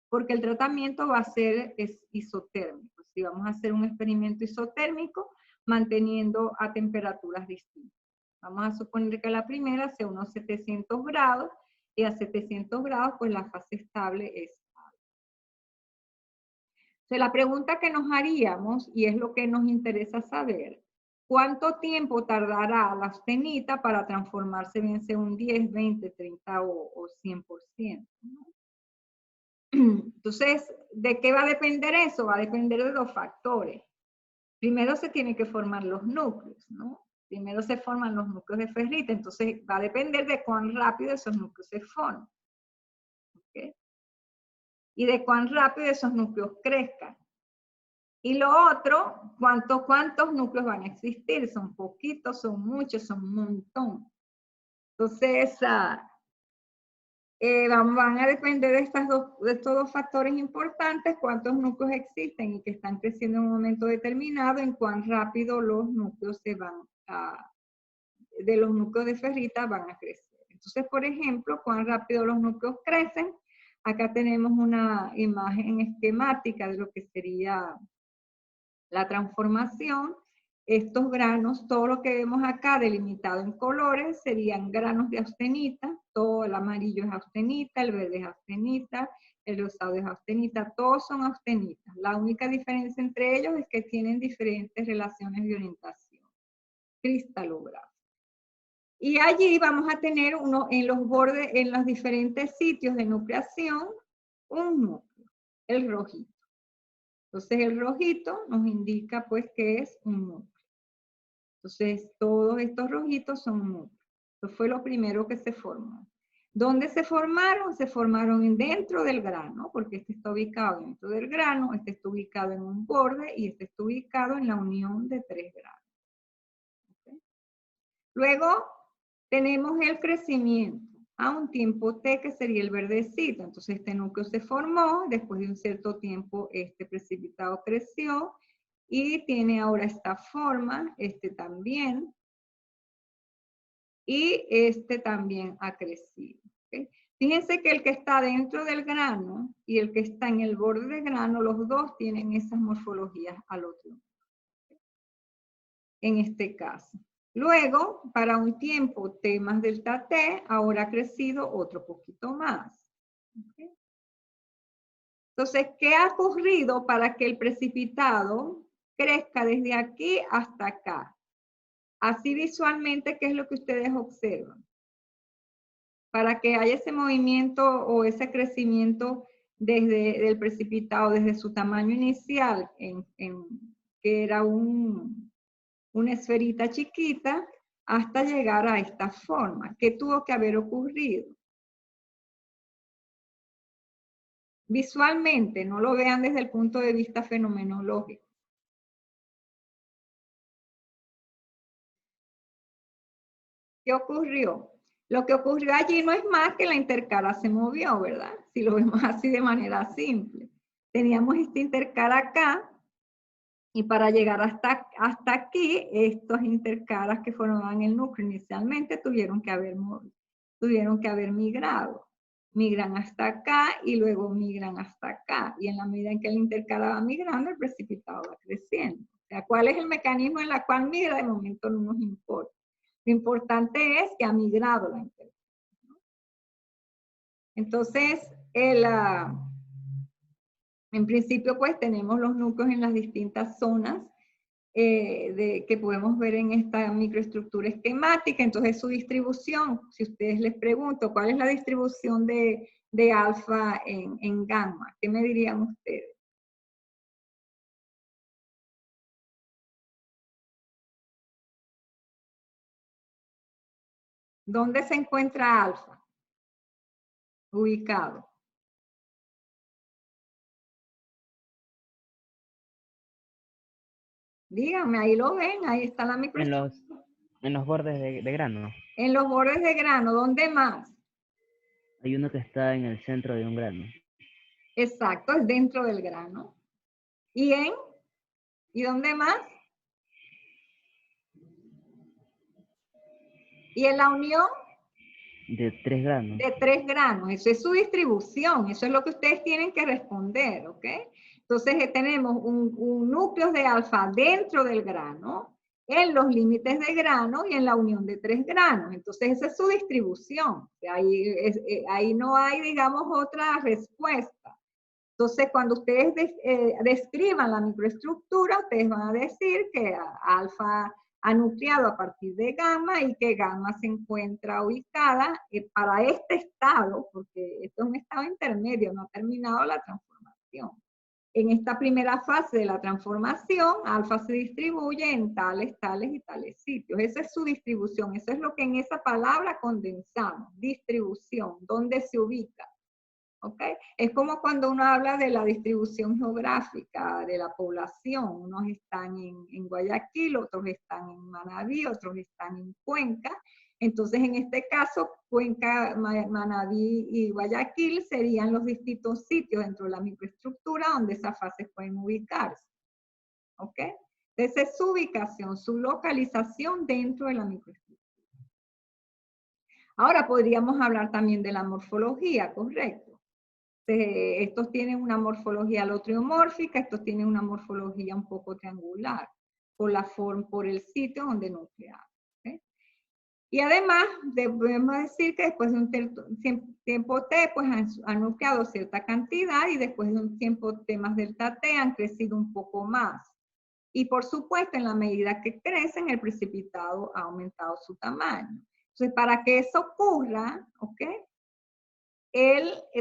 Porque el tratamiento va a ser isotérmico. Si vamos a hacer un experimento isotérmico, manteniendo a temperaturas distintas. Vamos a suponer que la primera sea unos 700 grados y a 700 grados pues la fase estable es alfa. Entonces la pregunta que nos haríamos, y es lo que nos interesa saber, ¿cuánto tiempo tardará la austenita para transformarse bien sea un 10, 20, 30 o 100%? ¿No? Entonces, ¿de qué va a depender eso? Va a depender de dos factores. Primero se tienen que formar los núcleos, ¿no? Primero se forman los núcleos de ferrita, entonces va a depender de cuán rápido esos núcleos se forman. ¿Okay? Y de cuán rápido esos núcleos crezcan. Y lo otro, ¿cuántos núcleos van a existir? ¿Son poquitos, son muchos, son un montón? Entonces, van a depender de estos dos factores importantes, cuántos núcleos existen y que están creciendo en un momento determinado, en cuán rápido los núcleos de los núcleos de ferrita van a crecer. Entonces, por ejemplo, cuán rápido los núcleos crecen. Acá tenemos una imagen esquemática de lo que sería la transformación. Estos granos, todo lo que vemos acá delimitado en colores, serían granos de austenita. Todo el amarillo es austenita, el verde es austenita, el rosado es austenita, todos son austenitas. La única diferencia entre ellos es que tienen diferentes relaciones de orientación cristalográfica. Y allí vamos a tener en los bordes, en los diferentes sitios de nucleación, un núcleo, el rojito. Entonces el rojito nos indica pues que es un núcleo. Entonces todos estos rojitos son núcleos. Eso fue lo primero que se formó. ¿Dónde se formaron? Se formaron dentro del grano, porque este está ubicado dentro del grano, este está ubicado en un borde y este está ubicado en la unión de 3 granos. ¿Okay? Luego tenemos el crecimiento a un tiempo T, que sería el verdecito. Entonces este núcleo se formó, después de un cierto tiempo este precipitado creció y tiene ahora esta forma, este también, y este también ha crecido. ¿Okay? Fíjense que el que está dentro del grano y el que está en el borde del grano, los dos tienen esas morfologías al otro. ¿Okay? En este caso. Luego, para un tiempo T más delta T, ahora ha crecido otro poquito más. ¿Okay? Entonces, ¿qué ha ocurrido para que el precipitado crezca desde aquí hasta acá? Así visualmente, ¿qué es lo que ustedes observan? Para que haya ese movimiento o ese crecimiento del precipitado, desde su tamaño inicial, que era una esferita chiquita, hasta llegar a esta forma. ¿Qué tuvo que haber ocurrido? Visualmente, no lo vean desde el punto de vista fenomenológico. ¿Qué ocurrió? Lo que ocurrió allí no es más que la intercala se movió, ¿verdad? Si lo vemos así de manera simple. Teníamos esta intercala acá, y para llegar hasta aquí, estos intercalas que formaban el núcleo inicialmente tuvieron que haber migrado. Migran hasta acá y luego migran hasta acá. Y en la medida en que el intercala va migrando, el precipitado va creciendo. O sea, ¿cuál es el mecanismo en el cual migra? De momento no nos importa. Lo importante es que ha migrado la intercala. Entonces, en En principio, pues tenemos los núcleos en las distintas zonas que podemos ver en esta microestructura esquemática. Entonces, su distribución, si ustedes les pregunto, ¿cuál es la distribución de alfa en gamma? ¿Qué me dirían ustedes? ¿Dónde se encuentra alfa? Ubicado. Díganme, ahí lo ven, ahí está la microestructura. En los bordes de grano. En los bordes de grano, ¿dónde más? Hay uno que está en el centro de un grano. Exacto, es dentro del grano. ¿Y dónde más? ¿Y en la unión? De 3 granos. De 3 granos. Eso es su distribución. Eso es lo que ustedes tienen que responder, ¿ok? Entonces tenemos un núcleo de alfa dentro del grano, en los límites de grano y en la unión de 3 granos. Entonces esa es su distribución. Ahí no hay, digamos, otra respuesta. Entonces, cuando ustedes describan la microestructura, ustedes van a decir que alfa ha nucleado a partir de gamma y que gamma se encuentra ubicada para este estado, porque esto es un estado intermedio, no ha terminado la transformación. En esta primera fase de la transformación, alfa se distribuye en tales, tales y tales sitios. Esa es su distribución, eso es lo que en esa palabra condensamos, distribución, dónde se ubica. ¿Okay? Es como cuando uno habla de la distribución geográfica de la población. Unos están en Guayaquil, otros están en Manabí, otros están en Cuenca. Entonces, en este caso, Cuenca, Manabí y Guayaquil serían los distintos sitios dentro de la microestructura donde esas fases pueden ubicarse. ¿Ok? Esa es su ubicación, su localización dentro de la microestructura. Ahora podríamos hablar también de la morfología, ¿correcto? Estos tienen una morfología lotriomórfica, estos tienen una morfología un poco triangular, por el sitio donde nuclearon. ¿Okay? Y además, debemos decir que después de un tiempo T, pues han nucleado cierta cantidad y después de un tiempo T más delta T han crecido un poco más. Y por supuesto, en la medida que crecen, el precipitado ha aumentado su tamaño. Entonces, para que eso ocurra, ¿ok?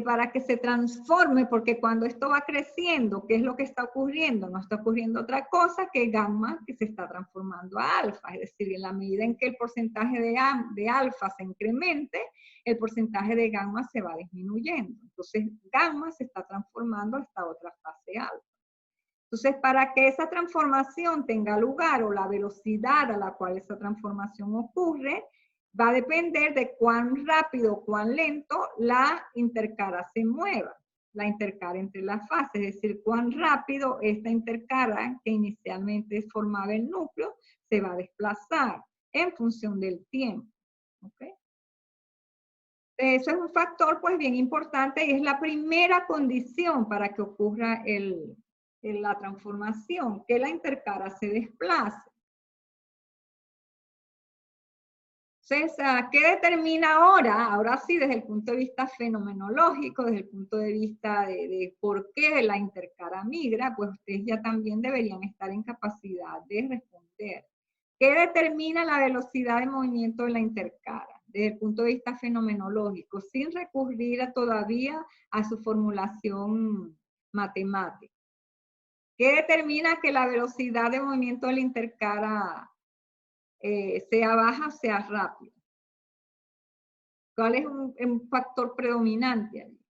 Para que se transforme, porque cuando esto va creciendo, ¿qué es lo que está ocurriendo? No está ocurriendo otra cosa que gamma que se está transformando a alfa, es decir, en la medida en que el porcentaje de alfa se incremente, el porcentaje de gamma se va disminuyendo. Entonces, gamma se está transformando a esta otra fase alfa. Entonces, para que esa transformación tenga lugar o la velocidad a la cual esa transformación ocurre, va a depender de cuán rápido o cuán lento la intercara se mueva, la intercara entre las fases, es decir, cuán rápido esta intercara que inicialmente formaba el núcleo se va a desplazar en función del tiempo. ¿Okay? Eso es un factor pues bien importante y es la primera condición para que ocurra la transformación, que la intercara se desplace. Entonces, ¿qué determina ahora? Ahora sí, desde el punto de vista fenomenológico, desde el punto de vista de por qué la intercara migra, pues ustedes ya también deberían estar en capacidad de responder. ¿Qué determina la velocidad de movimiento de la intercara? Desde el punto de vista fenomenológico, sin recurrir todavía a su formulación matemática. ¿Qué determina que la velocidad de movimiento de la intercara sea baja o sea rápida? ¿Cuál es un factor predominante ahí?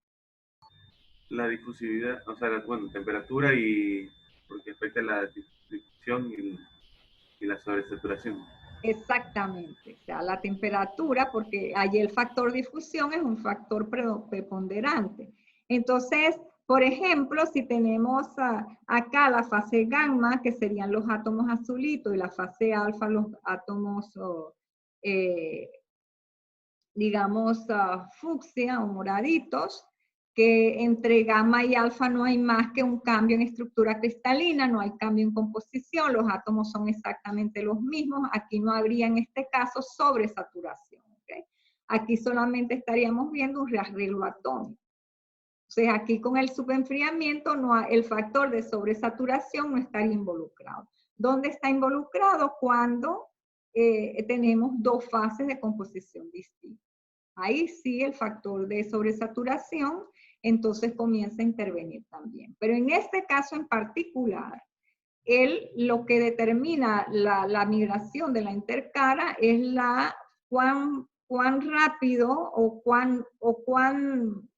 La difusividad, o sea, bueno, temperatura y porque afecta la difusión y la sobresaturación. Exactamente, o sea, la temperatura, porque allí el factor difusión es un factor preponderante. Entonces, por ejemplo, si tenemos acá la fase gamma, que serían los átomos azulitos, y la fase alfa, los átomos, digamos, fucsia o moraditos, que entre gamma y alfa no hay más que un cambio en estructura cristalina, no hay cambio en composición, los átomos son exactamente los mismos, aquí no habría en este caso sobresaturación. ¿Okay? Aquí solamente estaríamos viendo un rearreglo atómico. Entonces, aquí con el subenfriamiento, el factor de sobresaturación no estaría involucrado. ¿Dónde está involucrado? Cuando tenemos dos fases de composición distintas. Ahí sí el factor de sobresaturación, entonces comienza a intervenir también. Pero en este caso en particular, lo que determina la migración de la intercara es cuán rápido o cuán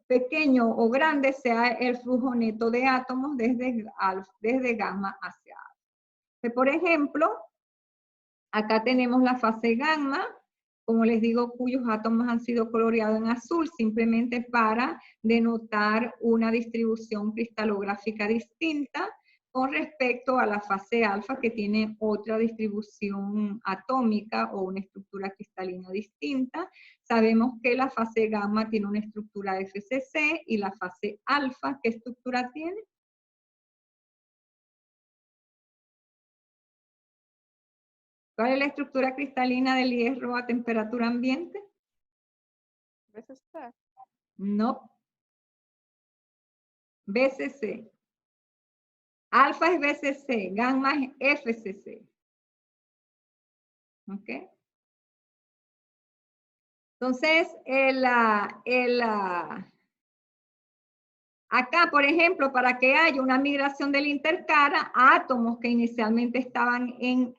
pequeño o grande sea el flujo neto de átomos desde gamma hacia alfa. Por ejemplo, acá tenemos la fase gamma, como les digo, cuyos átomos han sido coloreados en azul, simplemente para denotar una distribución cristalográfica distinta con respecto a la fase alfa, que tiene otra distribución atómica o una estructura cristalina distinta. Sabemos que la fase gamma tiene una estructura FCC y la fase alfa, ¿qué estructura tiene? ¿Cuál es la estructura cristalina del hierro a temperatura ambiente? BCC. No. BCC. Alfa es BCC, gamma es FCC. ¿Ok? Entonces, acá, por ejemplo, para que haya una migración del intercara, átomos que inicialmente estaban en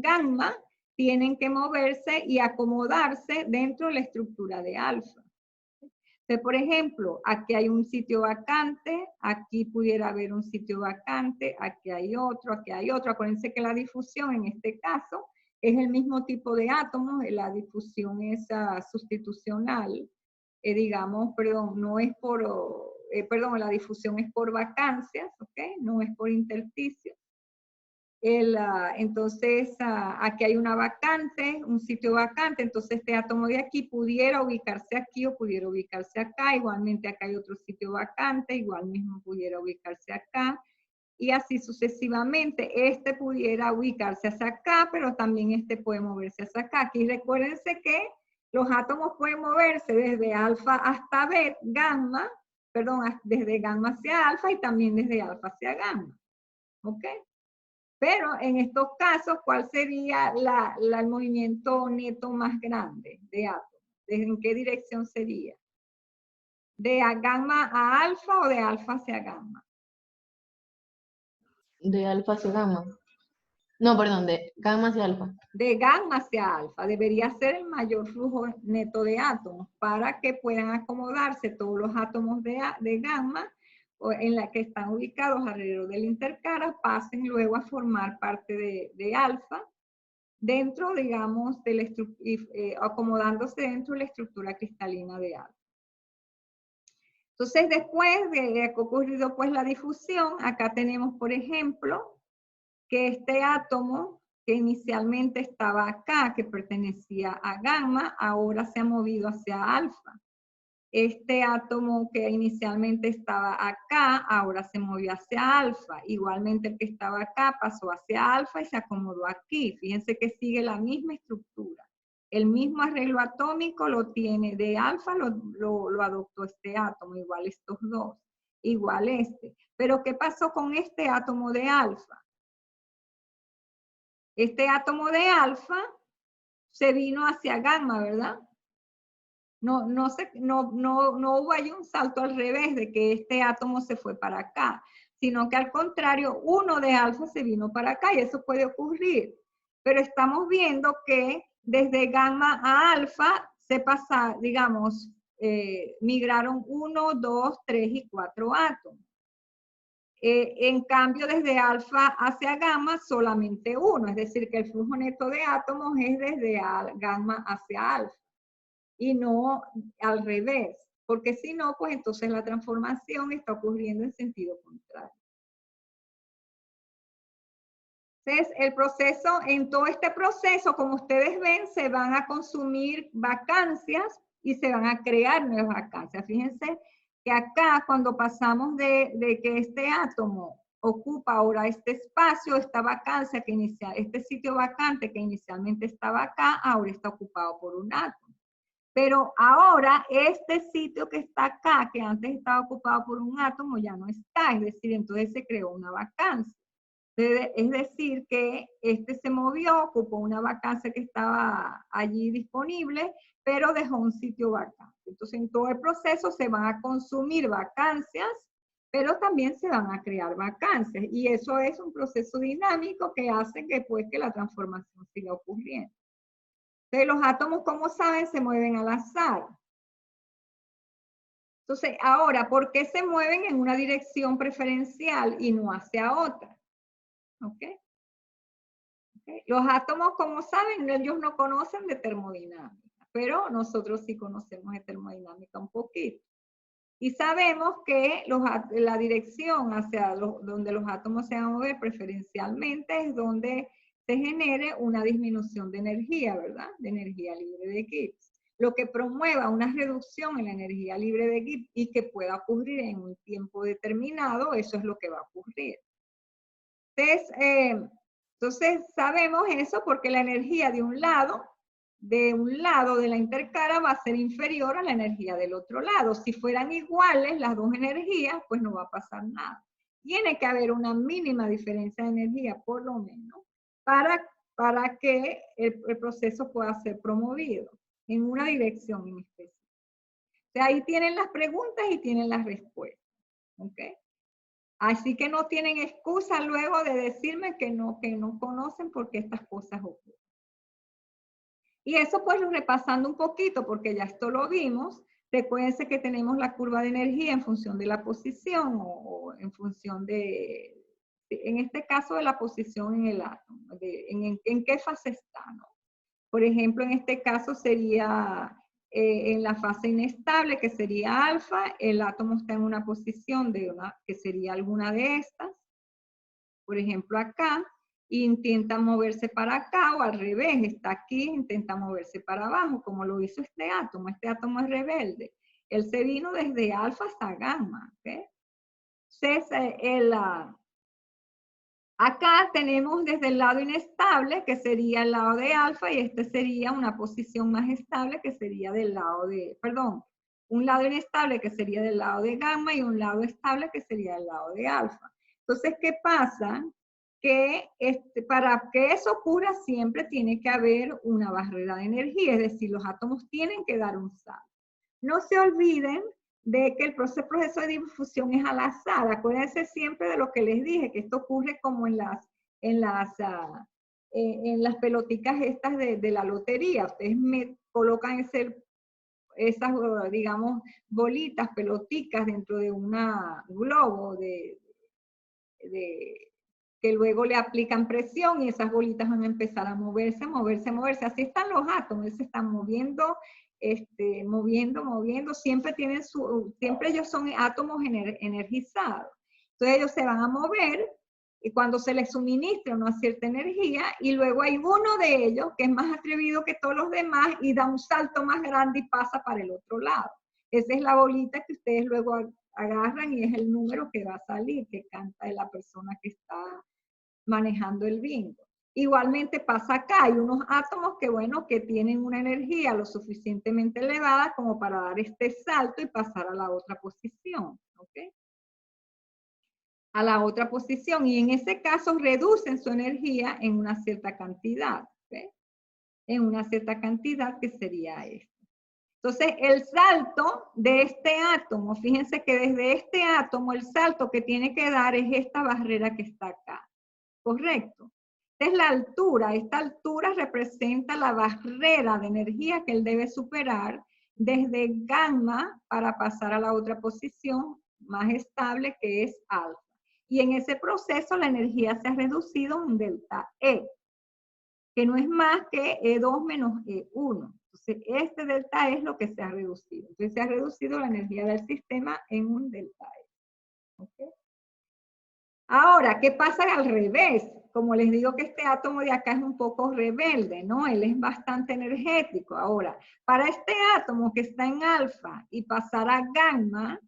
gamma tienen que moverse y acomodarse dentro de la estructura de alfa. Entonces, por ejemplo, aquí hay un sitio vacante, aquí pudiera haber un sitio vacante, aquí hay otro, aquí hay otro. Acuérdense que la difusión en este caso es el mismo tipo de átomos, la difusión es sustitucional, digamos, perdón, no es por, perdón, la difusión es por vacancias, ¿ok? No es por intersticio. Entonces, aquí hay una vacante, un sitio vacante, entonces este átomo de aquí pudiera ubicarse aquí o pudiera ubicarse acá, igualmente acá hay otro sitio vacante, igual mismo pudiera ubicarse acá, y así sucesivamente. Este pudiera ubicarse hacia acá, pero también este puede moverse hacia acá. Aquí recuérdense que los átomos pueden moverse desde alfa hasta gamma, perdón, desde gamma hacia alfa y también desde alfa hacia gamma, ¿ok? Pero en estos casos, ¿cuál sería el movimiento neto más grande de átomos? ¿En qué dirección sería? ¿De gamma a alfa o de alfa hacia gamma? De alfa hacia gamma. No, perdón, de gamma hacia alfa. De gamma hacia alfa. Debería ser el mayor flujo neto de átomos para que puedan acomodarse todos los átomos de gamma en la que están ubicados alrededor del intercara, pasen luego a formar parte de alfa, dentro, digamos, acomodándose dentro de la estructura cristalina de alfa. Entonces, después de que ha ocurrido pues la difusión, acá tenemos, por ejemplo, que este átomo que inicialmente estaba acá, que pertenecía a gamma, ahora se ha movido hacia alfa. Este átomo que inicialmente estaba acá, ahora se movió hacia alfa. Igualmente el que estaba acá pasó hacia alfa y se acomodó aquí. Fíjense que sigue la misma estructura. El mismo arreglo atómico lo tiene de alfa, lo adoptó este átomo, igual estos dos, igual este. Pero ¿qué pasó con este átomo de alfa? Este átomo de alfa se vino hacia gamma, ¿verdad? No hubo ahí un salto al revés de que este átomo se fue para acá, sino que al contrario, uno de alfa se vino para acá y eso puede ocurrir. Pero estamos viendo que desde gamma a alfa se pasa, digamos, migraron 1, 2, 3 y 4 átomos. En cambio, desde alfa hacia gamma, solamente uno, es decir, que el flujo neto de átomos es desde gamma hacia alfa y no al revés, porque si no, pues entonces la transformación está ocurriendo en sentido contrario. Entonces, el proceso, en todo este proceso, como ustedes ven, se van a consumir vacancias y se van a crear nuevas vacancias. Fíjense que acá, cuando pasamos de que este átomo ocupa ahora este espacio, esta vacancia que inicia, este sitio vacante que inicialmente estaba acá, ahora está ocupado por un átomo. Pero ahora este sitio que está acá, que antes estaba ocupado por un átomo, ya no está, es decir, entonces se creó una vacancia. Es decir, que este se movió, ocupó una vacancia que estaba allí disponible, pero dejó un sitio vacante. Entonces, en todo el proceso se van a consumir vacancias, pero también se van a crear vacancias. Y eso es un proceso dinámico que hace que, pues, que la transformación siga ocurriendo. Entonces, los átomos, como saben, se mueven al azar. Entonces, ahora, ¿por qué se mueven en una dirección preferencial y no hacia otra? ¿Ok? ¿Okay? Los átomos, como saben, ellos no conocen de termodinámica, pero nosotros sí conocemos de termodinámica un poquito. Y sabemos que la dirección hacia donde los átomos se van a mover preferencialmente es donde se genere una disminución de energía, ¿verdad? De energía libre de Gibbs. Lo que promueva una reducción en la energía libre de Gibbs y que pueda ocurrir en un tiempo determinado, eso es lo que va a ocurrir. Entonces sabemos eso porque la energía de un lado de la intercara va a ser inferior a la energía del otro lado. Si fueran iguales las dos energías, pues no va a pasar nada. Tiene que haber una mínima diferencia de energía, por lo menos, para que el proceso pueda ser promovido en una dirección en específico. O sea, ahí tienen las preguntas y tienen las respuestas. ¿Ok? Así que no tienen excusa luego de decirme que no conocen por qué estas cosas ocurren. Y eso pues repasando un poquito, porque ya esto lo vimos, recuérdense que tenemos la curva de energía en función de la posición o en función de, en este caso de la posición en el átomo, en qué fase está, ¿no? Por ejemplo, en este caso sería en la fase inestable, que sería alfa, el átomo está en una posición que sería alguna de estas. Por ejemplo, acá, intenta moverse para acá o al revés, está aquí, intenta moverse para abajo, como lo hizo este átomo. Este átomo es rebelde. Él se vino desde alfa hasta gamma. ¿Okay? Entonces, acá tenemos desde el lado inestable, que sería el lado de alfa, y este sería una posición más estable, que sería del lado de, perdón, un lado inestable que sería del lado de gamma y un lado estable que sería del lado de alfa. Entonces, ¿qué pasa? Que para que eso ocurra siempre tiene que haber una barrera de energía, es decir, los átomos tienen que dar un salto. No se olviden de que el proceso de difusión es al azar. Acuérdense siempre de lo que les dije, que esto ocurre como en las peloticas estas de la lotería. Ustedes me colocan esas, digamos, bolitas, peloticas dentro de un globo que luego le aplican presión y esas bolitas van a empezar a moverse, moverse, moverse. Así están los átomos, se están moviendo, moviendo. Siempre ellos son átomos energizados. Entonces ellos se van a mover y cuando se les suministra una cierta energía y luego hay uno de ellos que es más atrevido que todos los demás y da un salto más grande y pasa para el otro lado. Esa es la bolita que ustedes luego agarran y es el número que va a salir, que canta de la persona que está manejando el bingo. Igualmente pasa acá, hay unos átomos que, bueno, que tienen una energía lo suficientemente elevada como para dar este salto y pasar a la otra posición, ¿ok? A la otra posición, y en ese caso reducen su energía en una cierta cantidad, ¿ok? En una cierta cantidad que sería esta. Entonces, el salto de este átomo, fíjense que desde este átomo el salto que tiene que dar es esta barrera que está acá. Correcto. Esta es la altura. Esta altura representa la barrera de energía que él debe superar desde gamma para pasar a la otra posición más estable que es alfa. Y en ese proceso la energía se ha reducido a un delta E, que no es más que E2 menos E1. Entonces, este delta E es lo que se ha reducido. Entonces, se ha reducido la energía del sistema en un delta E. ¿Okay? Ahora, ¿qué pasa al revés? Como les digo que este átomo de acá es un poco rebelde, ¿no? Él es bastante energético. Ahora, para este átomo que está en alfa y pasar a gamma,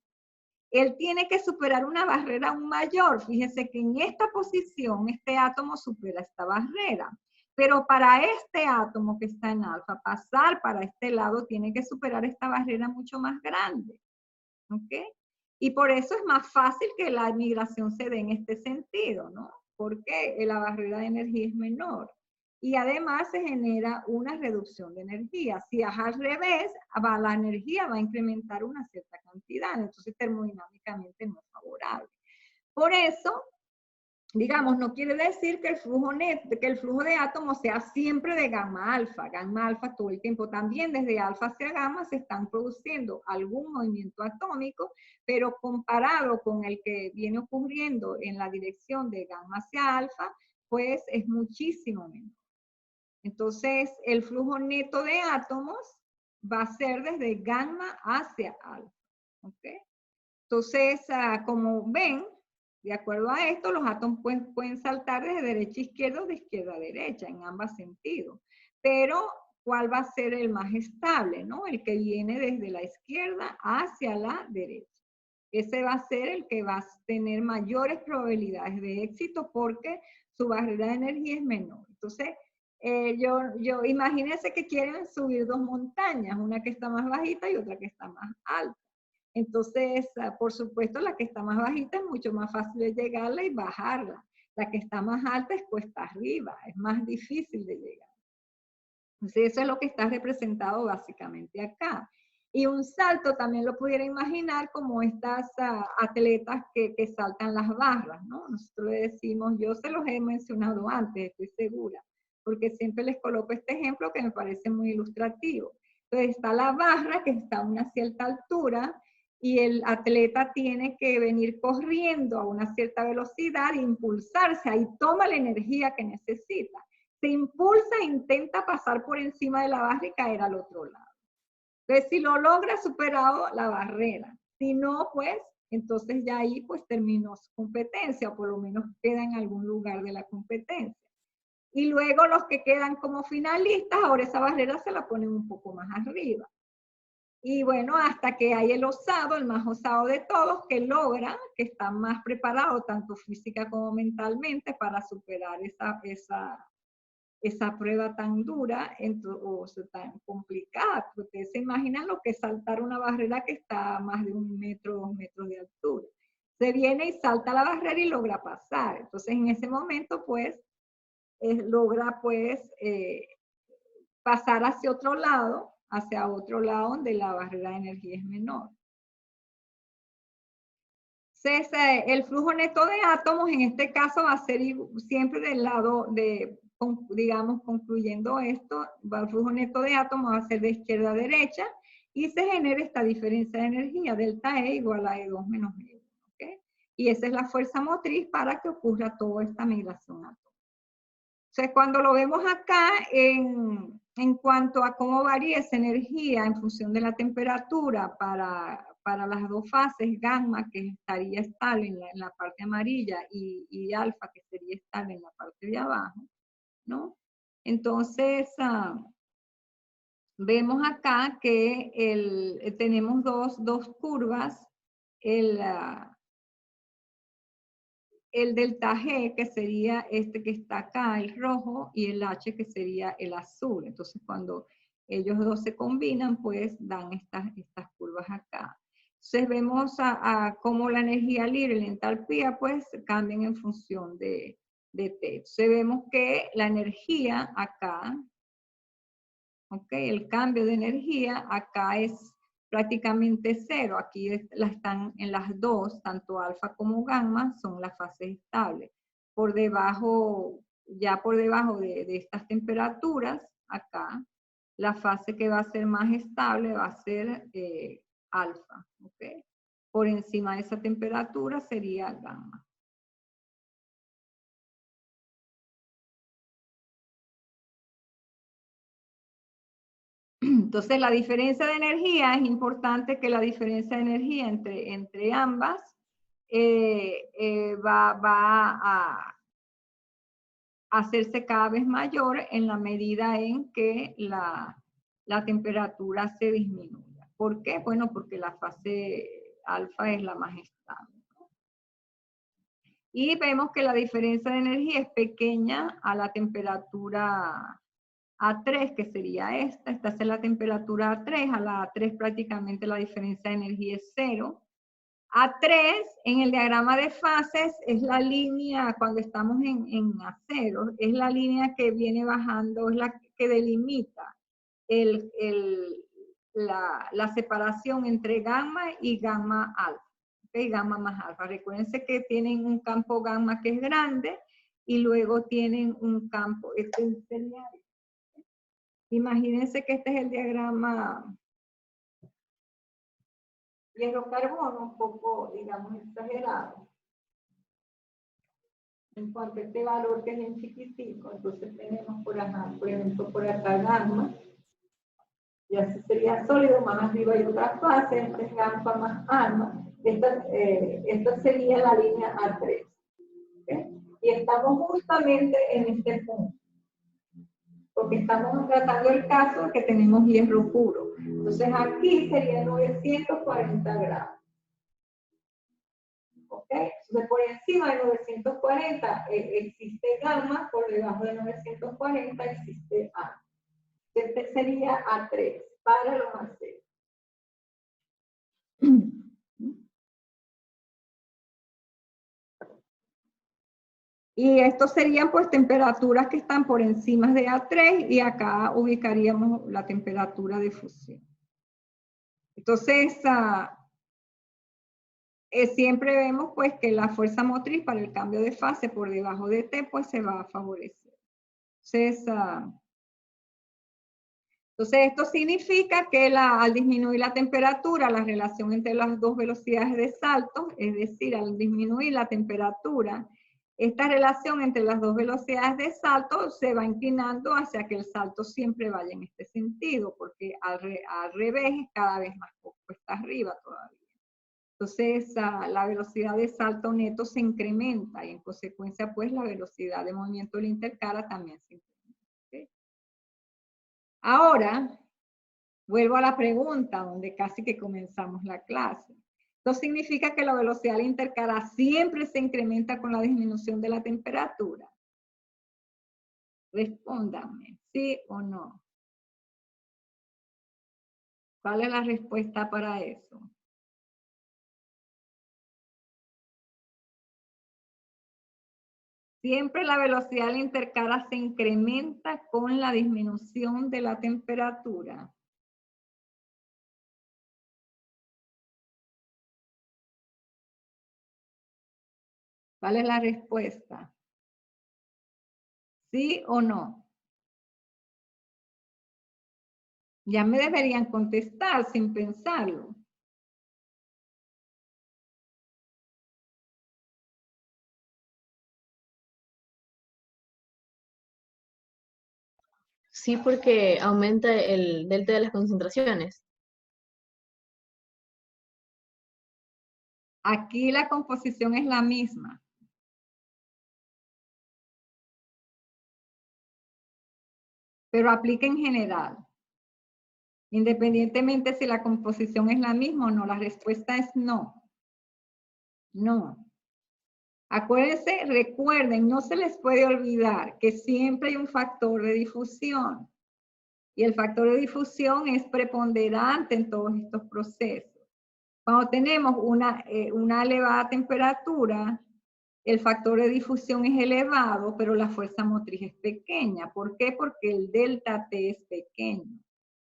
él tiene que superar una barrera aún mayor. Fíjense que en esta posición, este átomo supera esta barrera. Pero para este átomo que está en alfa, pasar para este lado tiene que superar esta barrera mucho más grande. ¿Ok? Y por eso es más fácil que la migración se dé en este sentido, ¿no? Porque la barrera de energía es menor. Y además se genera una reducción de energía. Si es al revés, la energía va a incrementar una cierta cantidad, entonces termodinámicamente no es favorable. Por eso, digamos, no quiere decir que el flujo de átomos sea siempre de gamma alfa todo el tiempo. También desde alfa hacia gamma se están produciendo algún movimiento atómico, pero comparado con el que viene ocurriendo en la dirección de gamma hacia alfa, pues es muchísimo menor. Entonces, el flujo neto de átomos va a ser desde gamma hacia alfa. ¿Ok? Entonces, como ven, de acuerdo a esto, los átomos pueden saltar desde derecha a izquierda o de izquierda a derecha, en ambos sentidos. Pero, ¿cuál va a ser el más estable? ¿No? El que viene desde la izquierda hacia la derecha. Ese va a ser el que va a tener mayores probabilidades de éxito porque su barrera de energía es menor. Entonces, imagínense que quieren subir dos montañas, una que está más bajita y otra que está más alta. Entonces, por supuesto, la que está más bajita es mucho más fácil de llegarla y bajarla. La que está más alta es cuesta arriba, es más difícil de llegar. Entonces, eso es lo que está representado básicamente acá. Y un salto también lo pudiera imaginar como estas atletas que saltan las barras, ¿no? Nosotros le decimos, yo se los he mencionado antes, estoy segura, porque siempre les coloco este ejemplo que me parece muy ilustrativo. Entonces, está la barra que está a una cierta altura, y el atleta tiene que venir corriendo a una cierta velocidad e impulsarse, ahí toma la energía que necesita. Se impulsa e intenta pasar por encima de la barra y caer al otro lado. Entonces, si lo logra, superado la barrera. Si no, pues, entonces ya ahí pues terminó su competencia, o por lo menos queda en algún lugar de la competencia. Y luego los que quedan como finalistas, ahora esa barrera se la ponen un poco más arriba. Y bueno, hasta que hay el osado, el más osado de todos, que logra, que está más preparado tanto física como mentalmente para superar esa prueba tan dura o tan complicada. Ustedes se imaginan lo que es saltar una barrera que está a más de 1 metro, 2 metros de altura. Se viene y salta la barrera y logra pasar. Entonces, en ese momento, pues, logra, pues, pasar hacia otro lado donde la barrera de energía es menor. Entonces, el flujo neto de átomos en este caso va a ser siempre del lado de, digamos, concluyendo esto, el flujo neto de átomos va a ser de izquierda a derecha y se genera esta diferencia de energía, delta E igual a E2 menos E1. ¿Okay? Y esa es la fuerza motriz para que ocurra toda esta migración atómica. Entonces, cuando lo vemos acá, en cuanto a cómo varía esa energía en función de la temperatura para las dos fases, gamma, que estaría estable en la parte amarilla, y alfa, que sería estable en la parte de abajo, ¿no? Entonces, vemos acá que tenemos dos curvas, el delta G, que sería este que está acá, el rojo, y el H, que sería el azul. Entonces, cuando ellos dos se combinan, pues dan estas curvas acá. Entonces, vemos cómo la energía libre y la entalpía, pues, cambian en función de T. Entonces, vemos que la energía acá, ¿ok? El cambio de energía acá es prácticamente cero. Aquí están en las dos, tanto alfa como gamma, son las fases estables. Por debajo, ya por debajo de estas temperaturas, acá, la fase que va a ser más estable va a ser alfa, ¿ok? Por encima de esa temperatura sería gamma. Entonces, la diferencia de energía, es importante que la diferencia de energía entre ambas va a hacerse cada vez mayor en la medida en que la temperatura se disminuya. ¿Por qué? Bueno, porque la fase alfa es la más estable. Y vemos que la diferencia de energía es pequeña a la temperatura A3, que sería esta. Esta es la temperatura A3. A la A3 prácticamente la diferencia de energía es 0. A3 en el diagrama de fases es la línea, cuando estamos en A0, es la línea que viene bajando, es la que delimita la separación entre gamma y gamma alfa, ¿okay? Gamma más alfa. Recuérdense que tienen un campo gamma que es grande y luego tienen un campo, imagínense que este es el diagrama hierro-carbono, un poco, digamos, exagerado. En cuanto a este valor que es bien chiquitico, entonces tenemos por ejemplo, por acá gamma, y así sería sólido, más arriba hay otra fase, este es gamma más alfa, esta sería la línea A3. ¿Okay? Y estamos justamente en este punto, porque estamos tratando el caso que tenemos hierro puro. Entonces aquí sería 940 grados. ¿Ok? Entonces por encima de 940 existe gamma, por debajo de 940 existe A. Este sería A3 para los aceros. Y estos serían pues temperaturas que están por encima de A3 y acá ubicaríamos la temperatura de fusión. Entonces, siempre vemos pues que la fuerza motriz para el cambio de fase por debajo de T pues se va a favorecer. Entonces esto significa que al disminuir la temperatura, la relación entre las dos velocidades de salto, es decir, al disminuir la temperatura, esta relación entre las dos velocidades de salto se va inclinando hacia que el salto siempre vaya en este sentido, porque al revés es cada vez más cuesta arriba todavía. Entonces, la velocidad de salto neto se incrementa y en consecuencia, pues, la velocidad de movimiento del intercara también se incrementa. ¿Okay? Ahora, vuelvo a la pregunta donde casi que comenzamos la clase. Esto significa que la velocidad del intercara siempre se incrementa con la disminución de la temperatura. Respóndanme, ¿sí o no? ¿Cuál es la respuesta para eso? Siempre la velocidad del intercara se incrementa con la disminución de la temperatura. ¿Cuál es la respuesta? ¿Sí o no? Ya me deberían contestar sin pensarlo. Sí, porque aumenta el delta de las concentraciones. Aquí la composición es la misma. Pero aplica en general. Independientemente si la composición es la misma o no, la respuesta es no. No. Acuérdense, recuerden, no se les puede olvidar que siempre hay un factor de difusión. Y el factor de difusión es preponderante en todos estos procesos. Cuando tenemos una elevada temperatura, el factor de difusión es elevado, pero la fuerza motriz es pequeña. ¿Por qué? Porque el delta T es pequeño.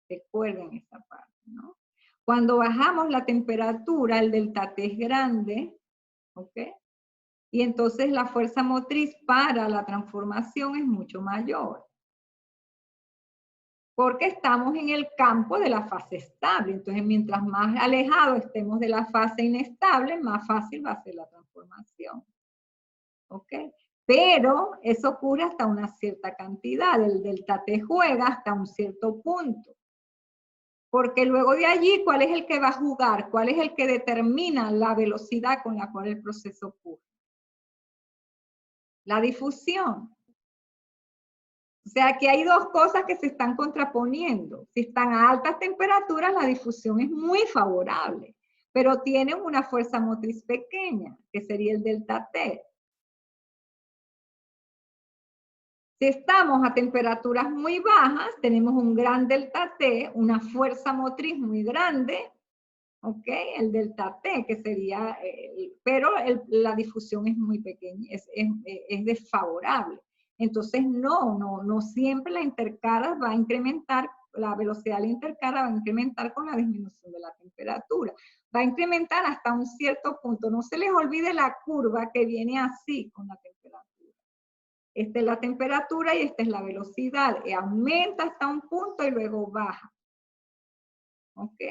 Recuerden esa parte, ¿no? Cuando bajamos la temperatura, el delta T es grande, ¿ok? Y entonces la fuerza motriz para la transformación es mucho mayor. Porque estamos en el campo de la fase estable. Entonces, mientras más alejados estemos de la fase inestable, más fácil va a ser la transformación. ¿Ok? Pero eso ocurre hasta una cierta cantidad. El delta T juega hasta un cierto punto. Porque luego de allí, ¿cuál es el que va a jugar? ¿Cuál es el que determina la velocidad con la cual el proceso ocurre? La difusión. O sea, que hay dos cosas que se están contraponiendo. Si están a altas temperaturas, la difusión es muy favorable, pero tienen una fuerza motriz pequeña, que sería el delta T. Si estamos a temperaturas muy bajas, tenemos un gran delta T, una fuerza motriz muy grande, ¿ok? El delta T, que sería, pero la difusión es muy pequeña, es desfavorable. Entonces, no siempre la intercara va a incrementar, la velocidad de la intercara va a incrementar con la disminución de la temperatura. Va a incrementar hasta un cierto punto. No se les olvide la curva que viene así con la temperatura. Esta es la temperatura y esta es la velocidad. Aumenta hasta un punto y luego baja. ¿Ok?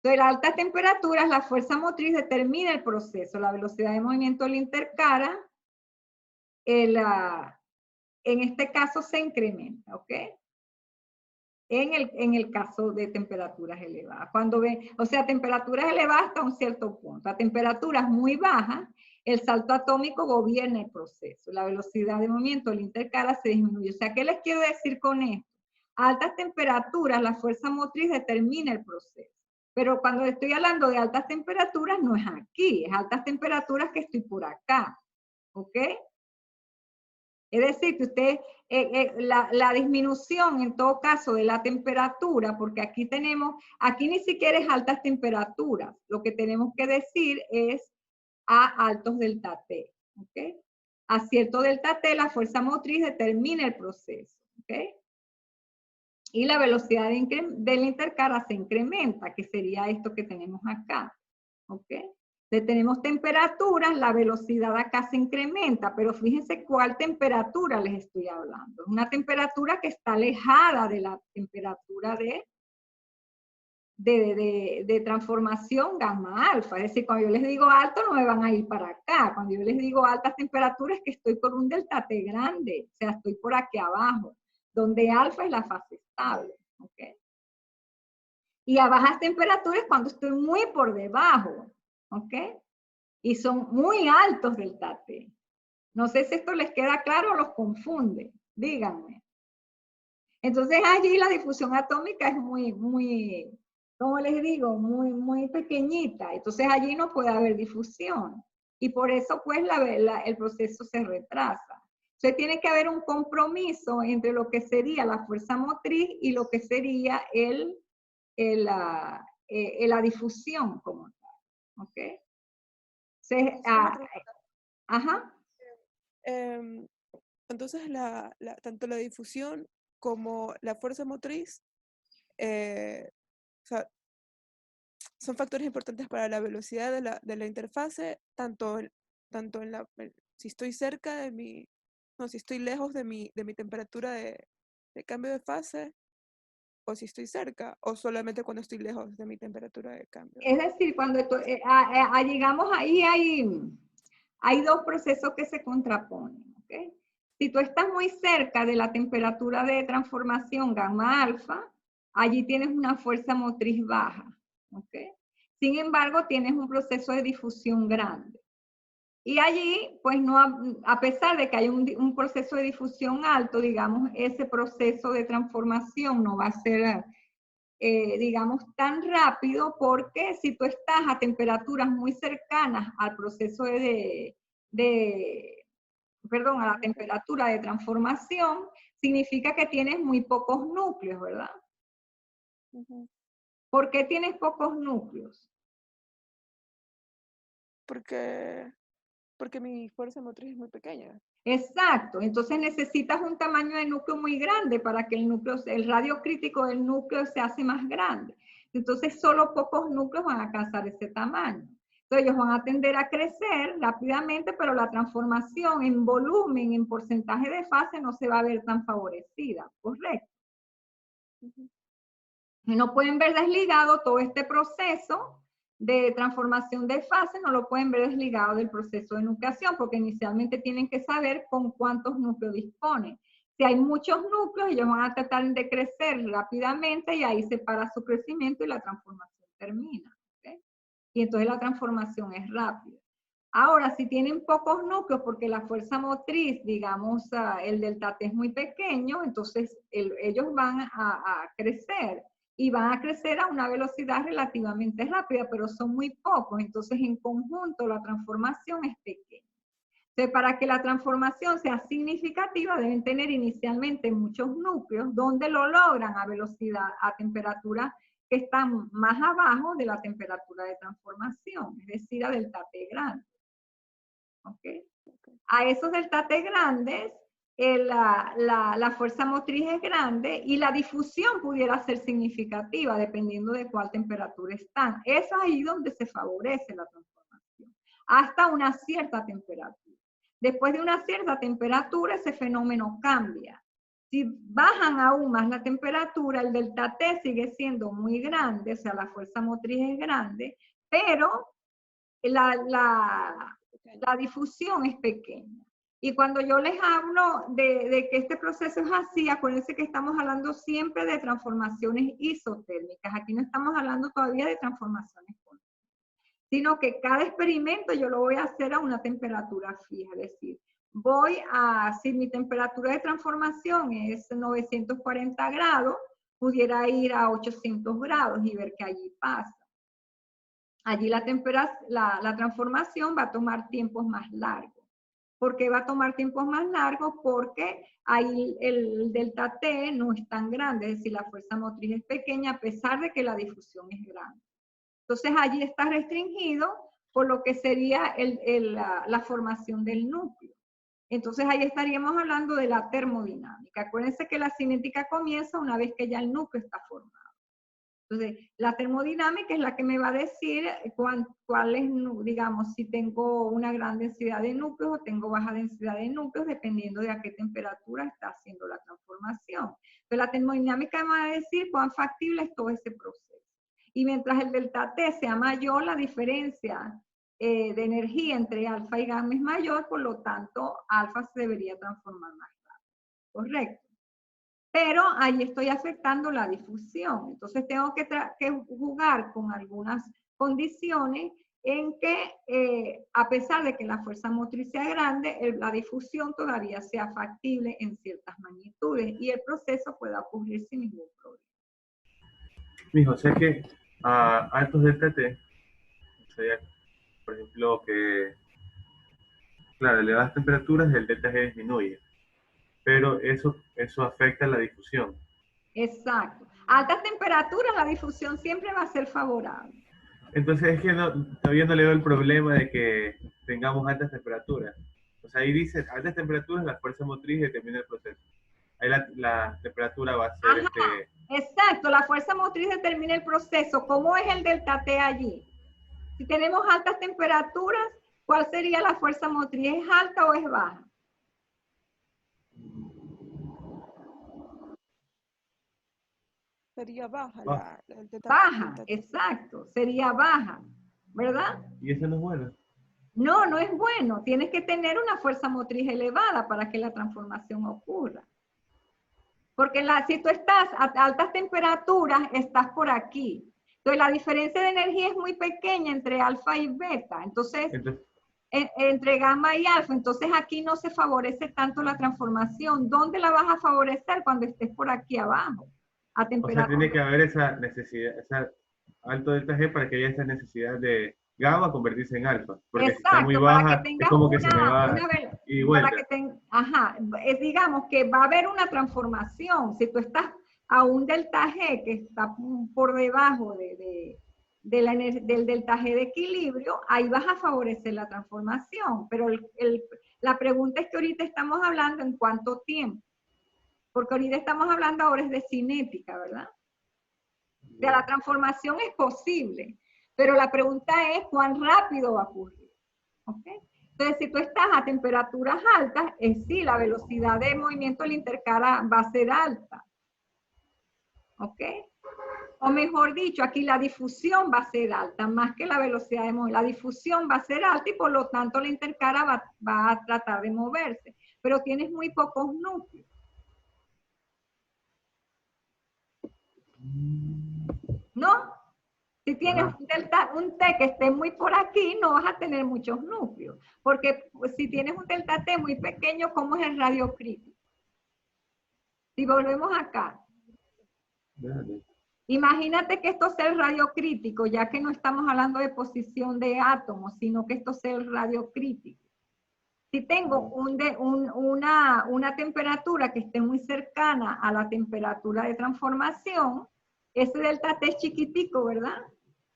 Entonces, a altas temperaturas, la fuerza motriz determina el proceso. La velocidad de movimiento de la intercara, en este caso se incrementa, ¿ok? En el caso de temperaturas elevadas. O sea, temperaturas elevadas hasta un cierto punto. A temperaturas muy bajas, el salto atómico gobierna el proceso. La velocidad de movimiento de la intercara se disminuye. O sea, ¿qué les quiero decir con esto? A altas temperaturas, la fuerza motriz determina el proceso. Pero cuando estoy hablando de altas temperaturas, no es aquí, es altas temperaturas que estoy por acá, ¿ok? Es decir, que usted, la disminución en todo caso de la temperatura, porque aquí aquí ni siquiera es altas temperaturas, lo que tenemos que decir es a altos delta T, ¿ok? A cierto delta T, la fuerza motriz determina el proceso, ¿ok? Y la velocidad de la intercara se incrementa, que sería esto que tenemos acá, ¿ok? Entonces tenemos temperaturas, la velocidad acá se incrementa, pero fíjense cuál temperatura les estoy hablando. Es una temperatura que está alejada de la temperatura de transformación gamma alfa. Es decir, cuando yo les digo alto no me van a ir para acá. Cuando yo les digo altas temperaturas es que estoy por un delta T grande, o sea, estoy por aquí abajo, donde alfa es la fase estable, ¿ok? Y a bajas temperaturas cuando estoy muy por debajo, ¿ok? Y son muy altos delta T. No sé si esto les queda claro o los confunde, díganme. Entonces allí la difusión atómica es muy, como les digo, muy pequeñita. Entonces allí no puede haber difusión. Y por eso pues el proceso se retrasa. Entonces tiene que haber un compromiso entre lo que sería la fuerza motriz y lo que sería la difusión como tal. ¿Ok? Entonces, ajá. Entonces, tanto la difusión como la fuerza motriz o sea, son factores importantes para la velocidad de la interfase, tanto si estoy cerca si estoy lejos de mi temperatura de cambio de fase, o si estoy cerca, o solamente cuando estoy lejos de mi temperatura de cambio. Es decir, cuando llegamos ahí hay dos procesos que se contraponen, ¿ok? Si tú estás muy cerca de la temperatura de transformación gamma alfa, allí tienes una fuerza motriz baja, ¿ok? Sin embargo, tienes un proceso de difusión grande. Y allí, pues no, a pesar de que hay un proceso de difusión alto, digamos, ese proceso de transformación no va a ser, digamos, tan rápido, porque si tú estás a temperaturas muy cercanas al proceso perdón, a la temperatura de transformación, significa que tienes muy pocos núcleos, ¿verdad? ¿Por qué tienes pocos núcleos? Porque mi fuerza motriz es muy pequeña. Exacto, entonces necesitas un tamaño de núcleo muy grande para que el radio crítico del núcleo se hace más grande. Entonces solo pocos núcleos van a alcanzar ese tamaño. Entonces ellos van a tender a crecer rápidamente, pero la transformación en volumen, en porcentaje de fase, no se va a ver tan favorecida, ¿correcto? Y no pueden ver desligado todo este proceso de transformación de fase, no lo pueden ver desligado del proceso de nucleación, porque inicialmente tienen que saber con cuántos núcleos disponen. Si hay muchos núcleos, ellos van a tratar de crecer rápidamente y ahí se para su crecimiento y la transformación termina. ¿Okay? Y entonces la transformación es rápida. Ahora, si tienen pocos núcleos, porque la fuerza motriz, digamos, el delta T es muy pequeño, entonces ellos van a crecer. Y van a crecer a una velocidad relativamente rápida, pero son muy pocos, entonces en conjunto la transformación es pequeña. Entonces, para que la transformación sea significativa, deben tener inicialmente muchos núcleos donde lo logran a velocidad, a temperatura que están más abajo de la temperatura de transformación, es decir, a delta T grande. ¿Okay? A esos delta T grandes, la fuerza motriz es grande y la difusión pudiera ser significativa dependiendo de cuál temperatura están. Es ahí donde se favorece la transformación, hasta una cierta temperatura. Después de una cierta temperatura, ese fenómeno cambia. Si bajan aún más la temperatura, el delta T sigue siendo muy grande, o sea, la fuerza motriz es grande, pero la difusión es pequeña. Y cuando yo les hablo de que este proceso es así, acuérdense que estamos hablando siempre de transformaciones isotérmicas. Aquí no estamos hablando todavía de transformaciones constantes, sino que cada experimento yo lo voy a hacer a una temperatura fija. Es decir, si mi temperatura de transformación es 940 grados, pudiera ir a 800 grados y ver qué allí pasa. Allí la transformación va a tomar tiempos más largos. ¿Por qué va a tomar tiempos más largos? Porque ahí el delta T no es tan grande, es decir, la fuerza motriz es pequeña a pesar de que la difusión es grande. Entonces allí está restringido por lo que sería la formación del núcleo. Entonces ahí estaríamos hablando de la termodinámica. Acuérdense que la cinética comienza una vez que ya el núcleo está formado. Entonces, la termodinámica es la que me va a decir cuál es, digamos, si tengo una gran densidad de núcleos o tengo baja densidad de núcleos, dependiendo de a qué temperatura está haciendo la transformación. Entonces, la termodinámica me va a decir cuán factible es todo ese proceso. Y mientras el delta T sea mayor, la diferencia de energía entre alfa y gamma es mayor, por lo tanto, alfa se debería transformar más rápido. ¿Correcto? Pero ahí estoy afectando la difusión. Entonces tengo que jugar con algunas condiciones en que, a pesar de que la fuerza motriz sea grande, la difusión todavía sea factible en ciertas magnitudes y el proceso pueda ocurrir sin ningún problema. Mijo, o sea que a altos delta T, o sea, por ejemplo, que, claro, elevadas temperaturas, el delta G disminuye, pero eso afecta la difusión. Exacto. A altas temperaturas la difusión siempre va a ser favorable. Entonces es que todavía no le veo el problema de que tengamos altas temperaturas. O sea, ahí dice, altas temperaturas, la fuerza motriz determina el proceso. Ahí la temperatura va a ser Exacto, la fuerza motriz determina el proceso. ¿Cómo es el delta T allí? Si tenemos altas temperaturas, ¿cuál sería la fuerza motriz? ¿Es alta o es baja? Sería baja el delta. Baja, exacto, sería baja, ¿verdad? ¿Y eso no es bueno? No, no es bueno. Tienes que tener una fuerza motriz elevada para que la transformación ocurra. Porque si tú estás a altas temperaturas, estás por aquí. Entonces la diferencia de energía es muy pequeña entre alfa y beta. Entonces entre gamma y alfa. Entonces aquí no se favorece tanto la transformación. ¿Dónde la vas a favorecer? Cuando estés por aquí abajo. A temperatura. O sea, tiene que haber esa necesidad, esa alto delta G para que haya esa necesidad de gamma convertirse en alfa. Porque exacto, si está muy baja, es como que se me va y vuelta. Digamos que va a haber una transformación. Si tú estás a un delta G que está por debajo del delta G de equilibrio, ahí vas a favorecer la transformación. Pero la pregunta es que ahorita estamos hablando en cuánto tiempo. Porque ahorita estamos hablando ahora es de cinética, ¿verdad? O sea, la transformación es posible, pero la pregunta es cuán rápido va a ocurrir. ¿Ok? Entonces, si tú estás a temperaturas altas, sí, la velocidad de movimiento del intercara va a ser alta. ¿Ok? O mejor dicho, aquí la difusión va a ser alta, más que la velocidad de movimiento. La difusión va a ser alta y por lo tanto la intercara va a tratar de moverse. Pero tienes muy pocos núcleos. ¿No? Si tienes un T que esté muy por aquí, no vas a tener muchos núcleos. Porque si tienes un delta T muy pequeño, ¿cómo es el radio crítico? Si volvemos acá. Imagínate que esto sea el radio crítico, ya que no estamos hablando de posición de átomos, sino que esto sea el radio crítico. Si tengo una temperatura que esté muy cercana a la temperatura de transformación, ese delta T es chiquitico, ¿verdad?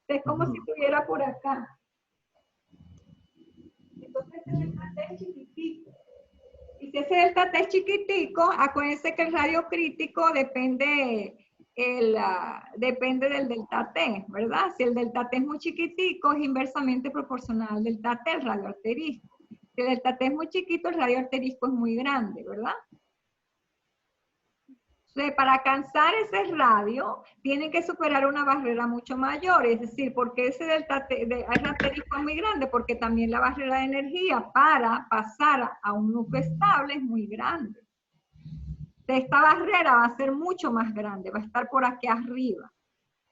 Es como si estuviera por acá. Entonces ese delta T es chiquitico. Y si ese delta T es chiquitico, acuérdense que el radio crítico depende del delta T, ¿verdad? Si el delta T es muy chiquitico, es inversamente proporcional al delta T, el radio arterisco. Si el delta T es muy chiquito, el radio arterisco es muy grande, ¿verdad? Entonces, para alcanzar ese radio, tienen que superar una barrera mucho mayor, es decir, porque ese delta T arterisco es muy grande, porque también la barrera de energía para pasar a un núcleo estable es muy grande. Esta barrera va a ser mucho más grande, va a estar por aquí arriba.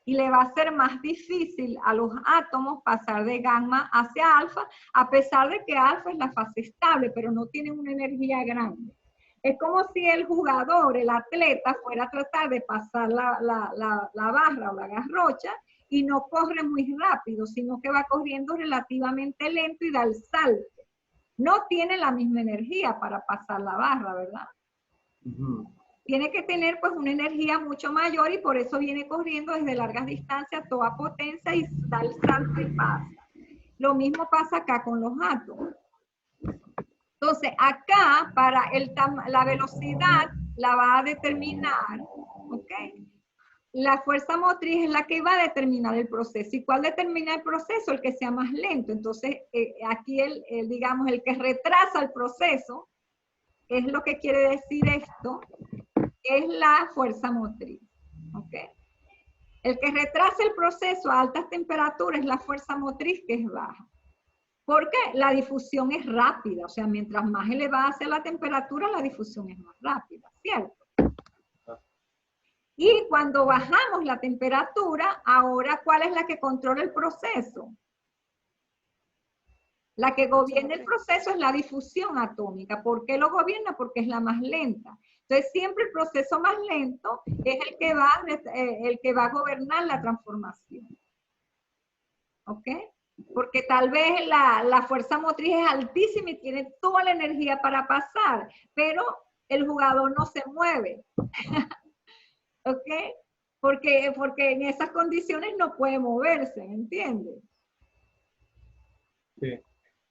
Y le va a ser más difícil a los átomos pasar de gamma hacia alfa, a pesar de que alfa es la fase estable, pero no tiene una energía grande. Es como si el jugador, el atleta, fuera a tratar de pasar la barra o la garrocha y no corre muy rápido, sino que va corriendo relativamente lento y da el salto. No tiene la misma energía para pasar la barra, ¿verdad? Tiene que tener pues una energía mucho mayor y por eso viene corriendo desde largas distancias a toda potencia y da el salto y pasa. Lo mismo pasa acá con los átomos. Entonces, acá para la velocidad la va a determinar, ¿ok? La fuerza motriz es la que va a determinar el proceso. ¿Y cuál determina el proceso? El que sea más lento. Entonces, aquí digamos, el que retrasa el proceso, es lo que quiere decir esto, es la fuerza motriz, ¿ok? El que retrasa el proceso a altas temperaturas es la fuerza motriz, que es baja. ¿Por qué? La difusión es rápida, o sea, mientras más elevada sea la temperatura, la difusión es más rápida, ¿cierto? Y cuando bajamos la temperatura, ahora, ¿cuál es la que controla el proceso? La que gobierna el proceso es la difusión atómica. ¿Por qué lo gobierna? Porque es la más lenta. Entonces, siempre el proceso más lento es el que va a gobernar la transformación. ¿Ok? Porque tal vez la fuerza motriz es altísima y tiene toda la energía para pasar, pero el jugador no se mueve. ¿Ok? Porque en esas condiciones no puede moverse, ¿entiendes? Sí.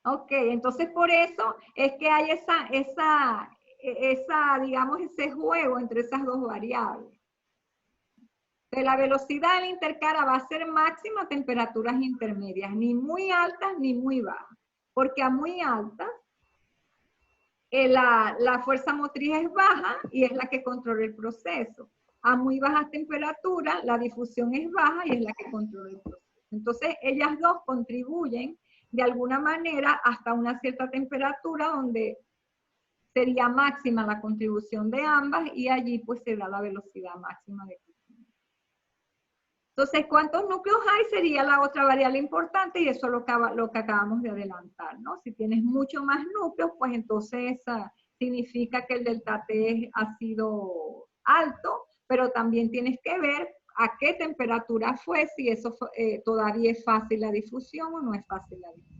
Ok, entonces por eso es que hay digamos, ese juego entre esas dos variables. Entonces, la velocidad del intercara va a ser máxima a temperaturas intermedias, ni muy altas ni muy bajas. Porque a muy altas, la fuerza motriz es baja y es la que controla el proceso. A muy bajas temperaturas, la difusión es baja y es la que controla el proceso. Entonces, ellas dos contribuyen de alguna manera hasta una cierta temperatura donde sería máxima la contribución de ambas y allí pues se da la velocidad máxima de crecimiento. Entonces, ¿cuántos núcleos hay? Sería la otra variable importante y eso es lo que acabamos de adelantar, ¿no? Si tienes mucho más núcleos, pues entonces significa que el delta T ha sido alto, pero también tienes que ver a qué temperatura fue, si eso todavía es fácil la difusión o no es fácil la difusión.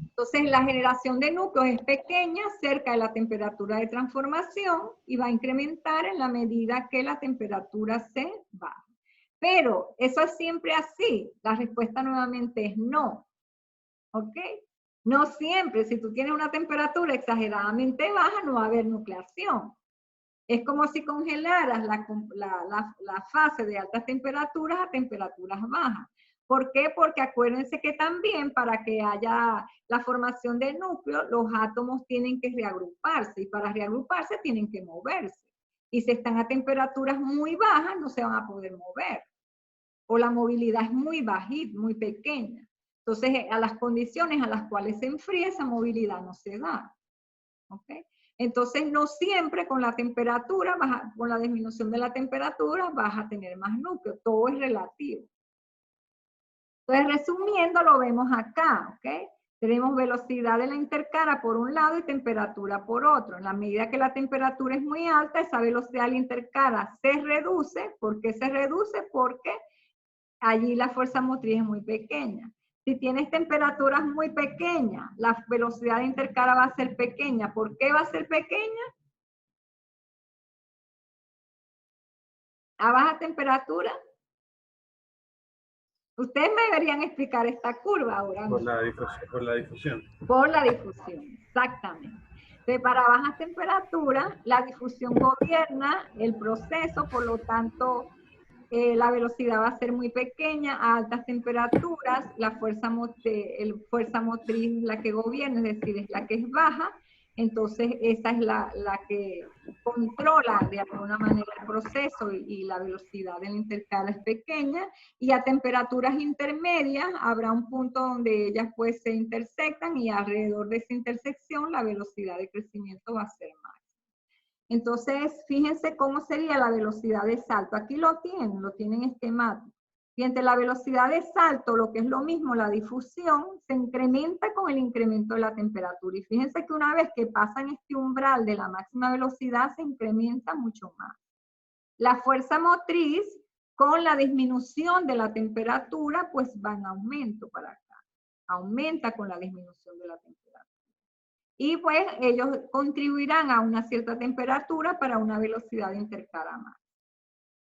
Entonces, la generación de núcleos es pequeña cerca de la temperatura de transformación y va a incrementar en la medida que la temperatura se baja. Pero eso es siempre así. La respuesta nuevamente es no. ¿Ok? No siempre. Si tú tienes una temperatura exageradamente baja, no va a haber nucleación. Es como si congelaras la fase de altas temperaturas a temperaturas bajas. ¿Por qué? Porque acuérdense que también para que haya la formación del núcleo, los átomos tienen que reagruparse y para reagruparse tienen que moverse. Y si están a temperaturas muy bajas, no se van a poder mover. O la movilidad es muy bajita, muy pequeña. Entonces, a las condiciones a las cuales se enfría, esa movilidad no se da. ¿Ok? Entonces, no siempre con la temperatura, con la disminución de la temperatura, vas a tener más núcleos. Todo es relativo. Entonces, resumiendo, lo vemos acá, ¿ok? Tenemos velocidad de la intercara por un lado y temperatura por otro. En la medida que la temperatura es muy alta, esa velocidad de la intercara se reduce. ¿Por qué se reduce? Porque allí la fuerza motriz es muy pequeña. Si tienes temperaturas muy pequeñas, la velocidad de intercala va a ser pequeña. ¿Por qué va a ser pequeña? A baja temperatura. Ustedes me deberían explicar esta curva ahora. Por la difusión. Por la difusión, exactamente. Entonces, para bajas temperaturas, la difusión gobierna el proceso, por lo tanto, la velocidad va a ser muy pequeña. A altas temperaturas, la fuerza motriz la que gobierna, es decir, es la que es baja. Entonces, esa es la que controla de alguna manera el proceso y la velocidad del intercala es pequeña. Y a temperaturas intermedias habrá un punto donde ellas pues se intersectan y alrededor de esa intersección la velocidad de crecimiento va a ser más. Entonces, fíjense cómo sería la velocidad de salto. Aquí lo tienen esquemático. Y entre la velocidad de salto, lo que es lo mismo, la difusión, se incrementa con el incremento de la temperatura. Y fíjense que una vez que pasan este umbral de la máxima velocidad, se incrementa mucho más. La fuerza motriz, con la disminución de la temperatura, pues va en aumento para acá. Aumenta con la disminución de la temperatura. Y pues ellos contribuirán a una cierta temperatura para una velocidad de intercala más.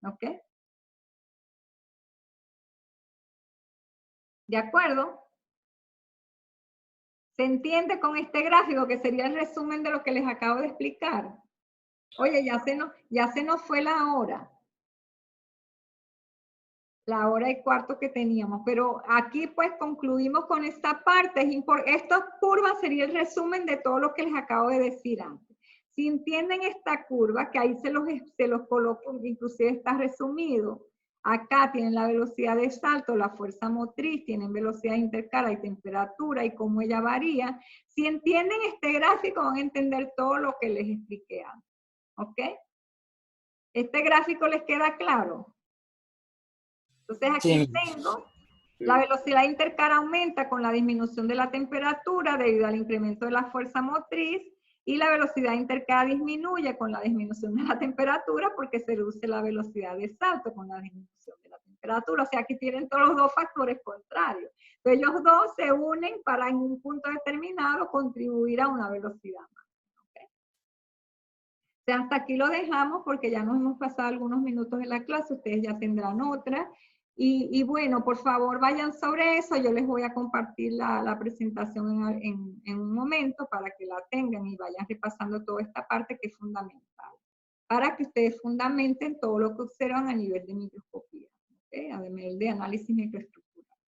¿Ok? ¿De acuerdo? ¿Se entiende con este gráfico que sería el resumen de lo que les acabo de explicar? Oye, ya se nos fue la hora. La hora y cuarto que teníamos, pero aquí pues concluimos con esta parte. Esta curva sería el resumen de todo lo que les acabo de decir antes. Si entienden esta curva, que ahí se los coloco, inclusive está resumido. Acá tienen la velocidad de salto, la fuerza motriz, tienen velocidad de intercala y temperatura y cómo ella varía. Si entienden este gráfico van a entender todo lo que les expliqué antes. ¿Ok? ¿Este gráfico les queda claro? Entonces aquí tengo la velocidad de intercala aumenta con la disminución de la temperatura debido al incremento de la fuerza motriz y la velocidad de intercala disminuye con la disminución de la temperatura porque se reduce la velocidad de salto con la disminución de la temperatura. O sea, aquí tienen todos los dos factores contrarios. Entonces, ellos dos se unen para en un punto determinado contribuir a una velocidad más. ¿Okay? O sea, hasta aquí lo dejamos porque ya nos hemos pasado algunos minutos en la clase, ustedes ya tendrán otra. Y bueno, por favor vayan sobre eso, yo les voy a compartir la presentación en un momento para que la tengan y vayan repasando toda esta parte que es fundamental, para que ustedes fundamenten todo lo que observan a nivel de microscopía, ¿okay? A nivel de análisis microestructural.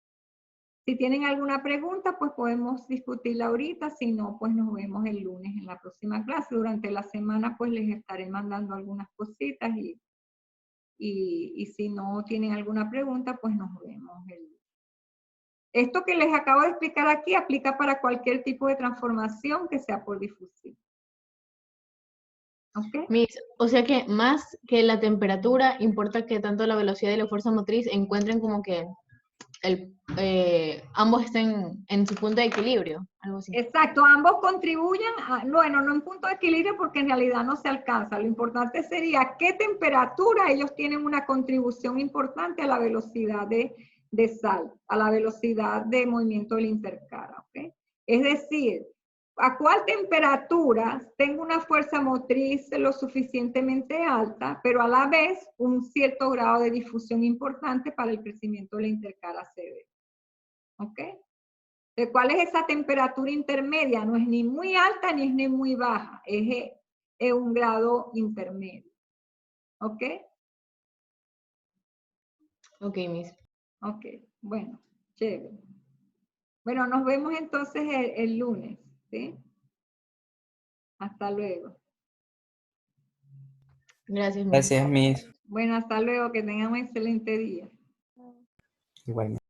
Si tienen alguna pregunta, pues podemos discutirla ahorita, si no, pues nos vemos el lunes en la próxima clase. Durante la semana, pues les estaré mandando algunas cositas y si no tienen alguna pregunta, pues nos vemos. Esto que les acabo de explicar aquí aplica para cualquier tipo de transformación que sea por difusión. ¿Ok? O sea que más que la temperatura, importa que tanto la velocidad y la fuerza motriz encuentren como que ambos estén en su punto de equilibrio, algo así. Exacto, ambos contribuyen, bueno, no en punto de equilibrio porque en realidad no se alcanza. Lo importante sería a qué temperatura ellos tienen una contribución importante a la velocidad de salto, a la velocidad de movimiento del intercala. ¿Okay? Es decir, a cuál temperatura tengo una fuerza motriz lo suficientemente alta, pero a la vez un cierto grado de difusión importante para el crecimiento del intercala severo. ¿Ok? ¿Cuál es esa temperatura intermedia? No es ni muy alta ni es ni muy baja, es un grado intermedio. ¿Ok? Ok, Miss. Ok, bueno, chévere. Bueno, nos vemos entonces el lunes, ¿sí? Hasta luego. Gracias, Miss. Gracias, Miss. Bueno, hasta luego, que tengan un excelente día. Igualmente.